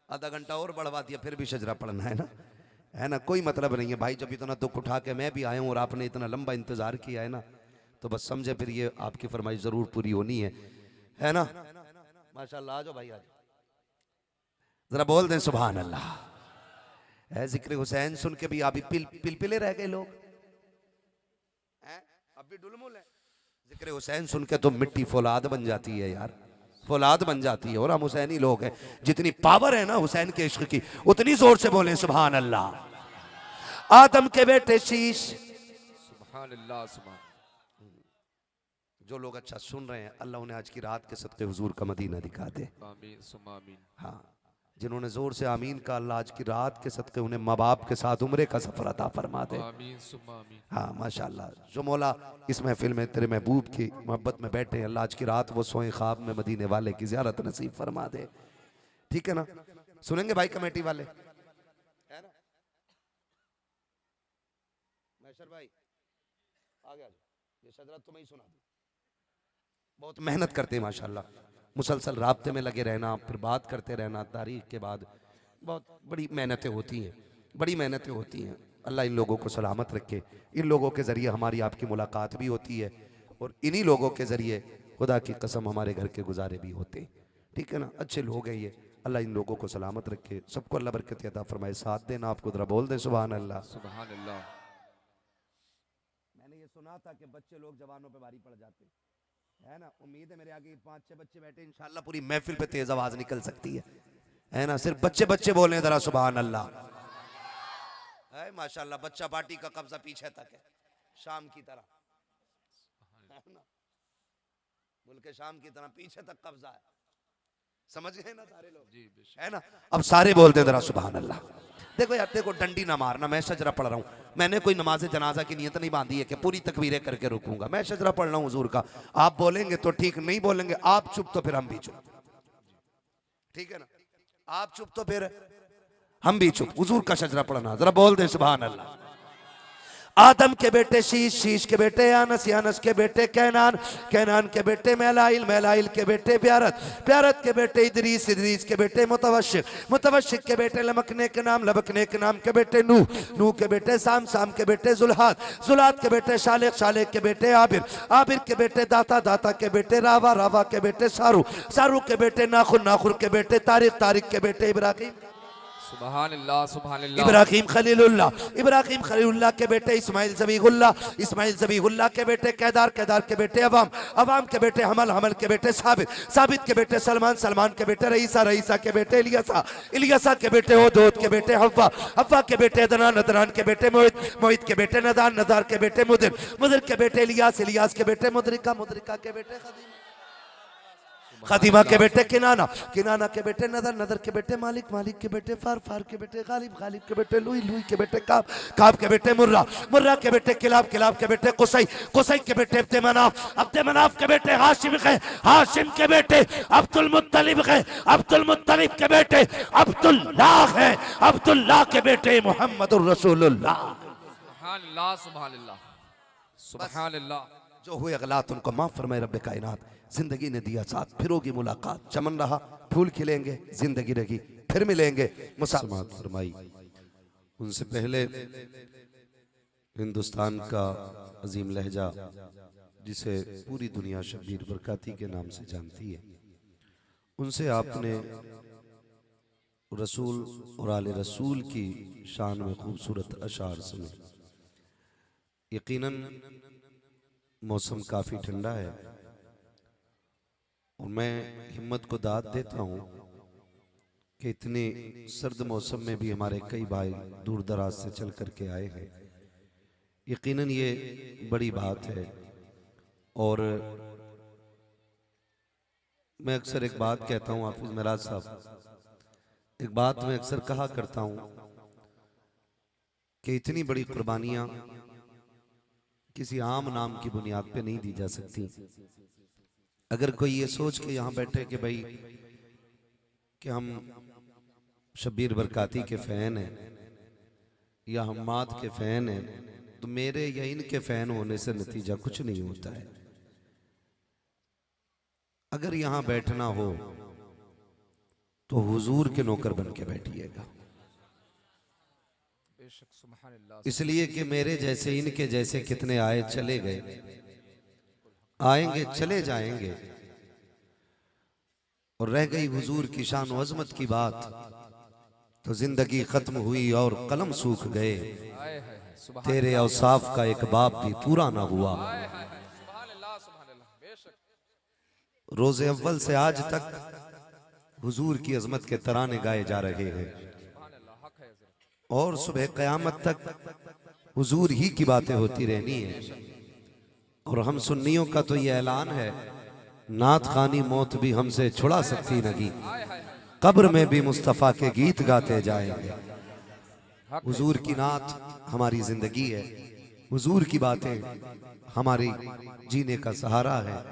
आधा घंटा और बढ़वा दिया फिर भी शजरा पढ़ना है ना। कोई मतलब नहीं है भाई, जब इतना दुख उठा के मैं भी आया हूँ और आपने इतना लंबा इंतजार किया है ना, तो बस समझे फिर ये आपकी फरमाइश जरूर पूरी होनी है ना। माशाल्लाह, आ जाओ भाई, आ जाओ, जरा बोल दें सुभान अल्लाह। है जिक्र हुसैन सुन के भी आप पिलपिले रह गए लोग हैं, अब भी डुलमुल है। जिक्र हुसैन सुन के तो मिट्टी फौलाद बन जाती है यार, फौलाद बन जाती है। और हम हुसैनी लोग हैं, जितनी पावर है ना हुसैन के इश्क की, उतनी जोर से बोलें सुभान अल्लाह। आदम के बेटे शीश, सुभान अल्लाह, सुभान। जो लोग अच्छा सुन रहे हैं, अल्लाह उन्हें आज की रात के सदके हुजूर का मदीना दिखा दे। आमीन सुम्मा आमीन। हाँ, जिन्होंने जोर से आमीन का, अल्लाह आज की रात के सदके उन्हें माँ बाप के साथ उम्रे का सफर अता फरमा दे। आमीन सुम्मा आमीन। हाँ माशाल्लाह, जो मौला इस महफिल में तेरे महबूब की मोहब्बत में बैठे हैं, अल्लाह आज की रात वो सोए ख्वाब में मदीने वाले की ज़ियारत नसीब फरमा दे। ठीक है ना, सुनेंगे भाई कमेटी वाले, है ना। मैशर भाई आ गया, ये शजरा तुम्हें ही सुना दी। बहुत मेहनत करते हैं माशाल्लाह, मुसलसल राब्ते में लगे रहना, फिर बात करते रहना तारीख के बाद, बहुत बड़ी मेहनतें होती हैं, बड़ी मेहनतें होती हैं। अल्लाह इन लोगों को सलामत रखे। इन लोगों के ज़रिए हमारी आपकी मुलाकात भी होती है, और इन्हीं लोगों के ज़रिए खुदा की कसम हमारे घर के गुजारे भी होते हैं। ठीक है ना, अच्छे लोग हैं ये। अल्लाह इन लोगों को सलामत रखे, सबको अल्लाह बरकत अता फरमाए। साथ देना आपको, जरा बोल दें सुभान अल्लाह। सुभान अल्लाह। मैंने ये सुना था कि बच्चे लोग जवानों पे भारी पड़ जाते है ना। उम्मीद है मेरे आगे 5-6 बच्चे बैठे, इंशाल्लाह पूरी महफिल पे तेज आवाज निकल सकती है ना। सिर्फ बच्चे बच्चे बोले जरा सुभान अल्लाह। है माशाल्लाह, बच्चा पार्टी का कब्जा पीछे तक है, शाम की तरह, है ना, बोल के शाम की तरह पीछे तक कब्जा है। समझ गए ना सारे लोग जी बेशक। है ना। अब सारे बोलते जरा सुभान अल्लाह। देखो यार, देखो डंडी ना मारना, मैं शजरा पढ़ रहा हूँ। मैंने कोई नमाज जनाजा की नियत नहीं बांधी है कि पूरी तकबीरें करके रुकूंगा। मैं शजरा पढ़ रहा हूँ हुजूर का, आप बोलेंगे तो ठीक, नहीं बोलेंगे आप चुप तो फिर हम भी चुप। ठीक है ना, आप चुप तो फिर हम भी चुप। हुजूर का शजरा पढ़ना, जरा बोल दे सुभान अल्लाह। आदम के बेटे शीश, शीश के बेटे यानस, यानस के बेटे कैनान, कैनान के बेटे मैलाइल, मैलाइल के बेटे प्यारत, प्यारत के बेटे इदरीस, इदरीस के बेटे मुतवशिक, मुतवशिक के बेटे लमकने के नाम, लमकने के नाम के बेटे नूह, नूह के बेटे साम, साम के बेटे जुल्हाद, जुल्हाद के बेटे शालेक, शालेक के बेटे आबिर, आबिर के बेटे दाता, दाता के बेटे रावा, रावा के बेटे सारू, सारू के बेटे नाखुर, नाखुर के बेटे तारिक, तारिक के बेटे इब्राहिम, सुभान अल्लाह, सुभान अल्लाह। इब्राहिम खलीलुल्लाह, इब्राहिम खलीलुल्लाह के बेटे इस्माइल ज़बीहुल्लाह, इस्माइल ज़बीहुल्लाह के बेटे कैदार, कैदार के बेटे अवाम, अवाम के बेटे हमल, हमल के बेटे साबित, साबित के बेटे सलमान, सलमान के बेटे रईसा, रईसा के बेटे इलियासा, इलियासा के बेटे ओदोद के बेटे हव्वा, हव्वा के बेटे अदनान, अदनान के बेटे मोहित, मोहित के बेटे नदान, नदार के बेटे मुदिर, मुदिर के बेटे इलियास, इलियास के बेटे मुदरिका, मुदरिका के बेटे खदीमा, खदीमा के बेटे किनाना, किनाना के बेटे नदर, नदर के बेटे मालिक, मालिक के बेटे फार, फार के बेटे गालिब, गालिब के बेटे लुई, लुई के बेटे काब, काब के बेटे मुर्रा, मुर्रा के बेटे किलाब, किलाब के बेटे कुसई, कुसई के बेटे अब्दे मनाफ, अब्दे मनाफ के बेटे हाशिम है, हाशिम के बेटे अब्दुल मुत्तलिब है, अब्दुल मुत्तलिब के बेटे अब्दुल्लाह है, अब्दुल्लाह के बेटे मोहम्मदुर रसूलुल्लाह। सुभान अल्लाह, सुभान अल्लाह, सुभान अल्लाह। जो हुए गलत उनको माफ फरमाए रब्बे कायनात। जिंदगी ने दिया साथ, फिर होगी मुलाकात, चमन रहा फूल खिलेंगे, जिंदगी रही फिर मिलेंगे, मुसाफिर फरमाई। उनसे पहले हिंदुस्तान का अजीम लहजा जिसे पूरी दुनिया शब्बीर बरकाती के नाम से जानती है, उनसे आपने रसूल और आले रसूल की शान में खूबसूरत अशार सुने। यकीनन मौसम काफ़ी ठंडा है और मैं हिम्मत को दाद देता हूँ कि इतने सर्द मौसम में भी हमारे कई भाई दूर दराज से चल करके आए हैं। यकीनन ये बड़ी बात है। और मैं अक्सर एक बात कहता हूँ, हाफिज मेराज साहब, एक बात मैं अक्सर कहा करता हूँ कि इतनी बड़ी कुर्बानियां किसी आम नाम की बुनियाद पे नहीं दी जा सकती। अगर कोई ये सोच के यहाँ बैठे कि भाई कि हम शब्बीर बरकाती के फैन हैं या हम्माद के फैन हैं, तो मेरे या इनके फैन होने से नतीजा कुछ नहीं होता है। अगर यहाँ बैठना हो तो हुजूर के नौकर बन के बैठिएगा, इसलिए कि मेरे जैसे इनके जैसे कितने आए चले गए, आएंगे चले जाएंगे। और रह गई हुजूर की शान व अज़मत की बात तो जिंदगी खत्म हुई और कलम सूख गए। तेरे औसाफ का एक बाप भी पूरा ना हुआ। रोज़े अव्वल से आज तक हुजूर की अजमत के तराने गाए जा रहे हैं और सुबह क़यामत तक हुजूर ही की बातें होती रहनी है। और हम सुन्नियों का तो ये ऐलान है, नात खानी मौत भी हमसे छुड़ा सकती नहीं, कब्र में भी मुस्तफ़ा के गीत गाते जाएंगे। हुजूर की नात हमारी जिंदगी है, हुजूर की बातें हमारी जीने का सहारा है।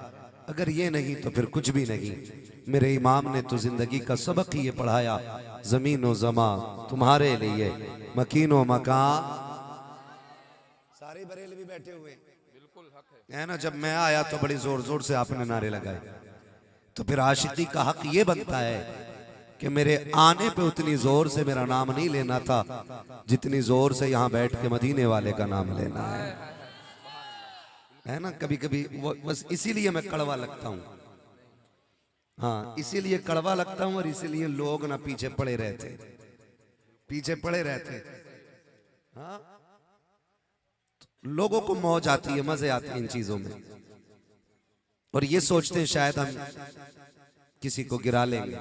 अगर ये नहीं तो फिर कुछ भी नहीं। मेरे इमाम ने तो जिंदगी का सबक ही ये पढ़ाया, जमीन व जमा तुम्हारे लिए, मकीन व मकान। सारे बरेल भी बैठे हुए है ना। जब मैं आया तो बड़ी जोर जोर से आपने नारे लगाए, तो फिर आशिकी का हक ये बनता है कि मेरे आने पे उतनी जोर से मेरा नाम नहीं लेना था जितनी जोर से यहाँ बैठ के मदीने वाले का नाम लेना है ना। कभी कभी बस इसीलिए मैं कड़वा लगता हूँ। हाँ, इसीलिए कड़वा लगता हूँ और इसीलिए लोग ना पीछे पड़े रहते, पीछे पड़े रहते। हाँ, लोगों को मौज आती है, मजे आते हैं इन चीजों में, और ये सोचते हैं शायद हम किसी को गिरा लेंगे,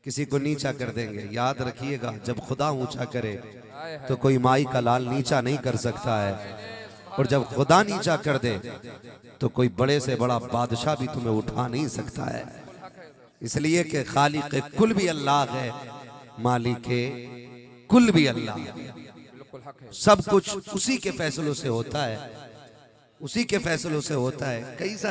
किसी को नीचा कर देंगे। याद रखिएगा, जब खुदा ऊंचा करे तो कोई माई का लाल नीचा नहीं कर सकता है, और जब खुदा नीचा कर दे तो कोई बड़े से बड़ा बादशाह भी तुम्हें उठा नहीं सकता है। इसलिए कि खालिक कुल भी अल्लाह है, मालिक कुल भी अल्लाह है। सब कुछ उसी के फैसलों से होता है, उसी के फैसलों से होता है। कई सारे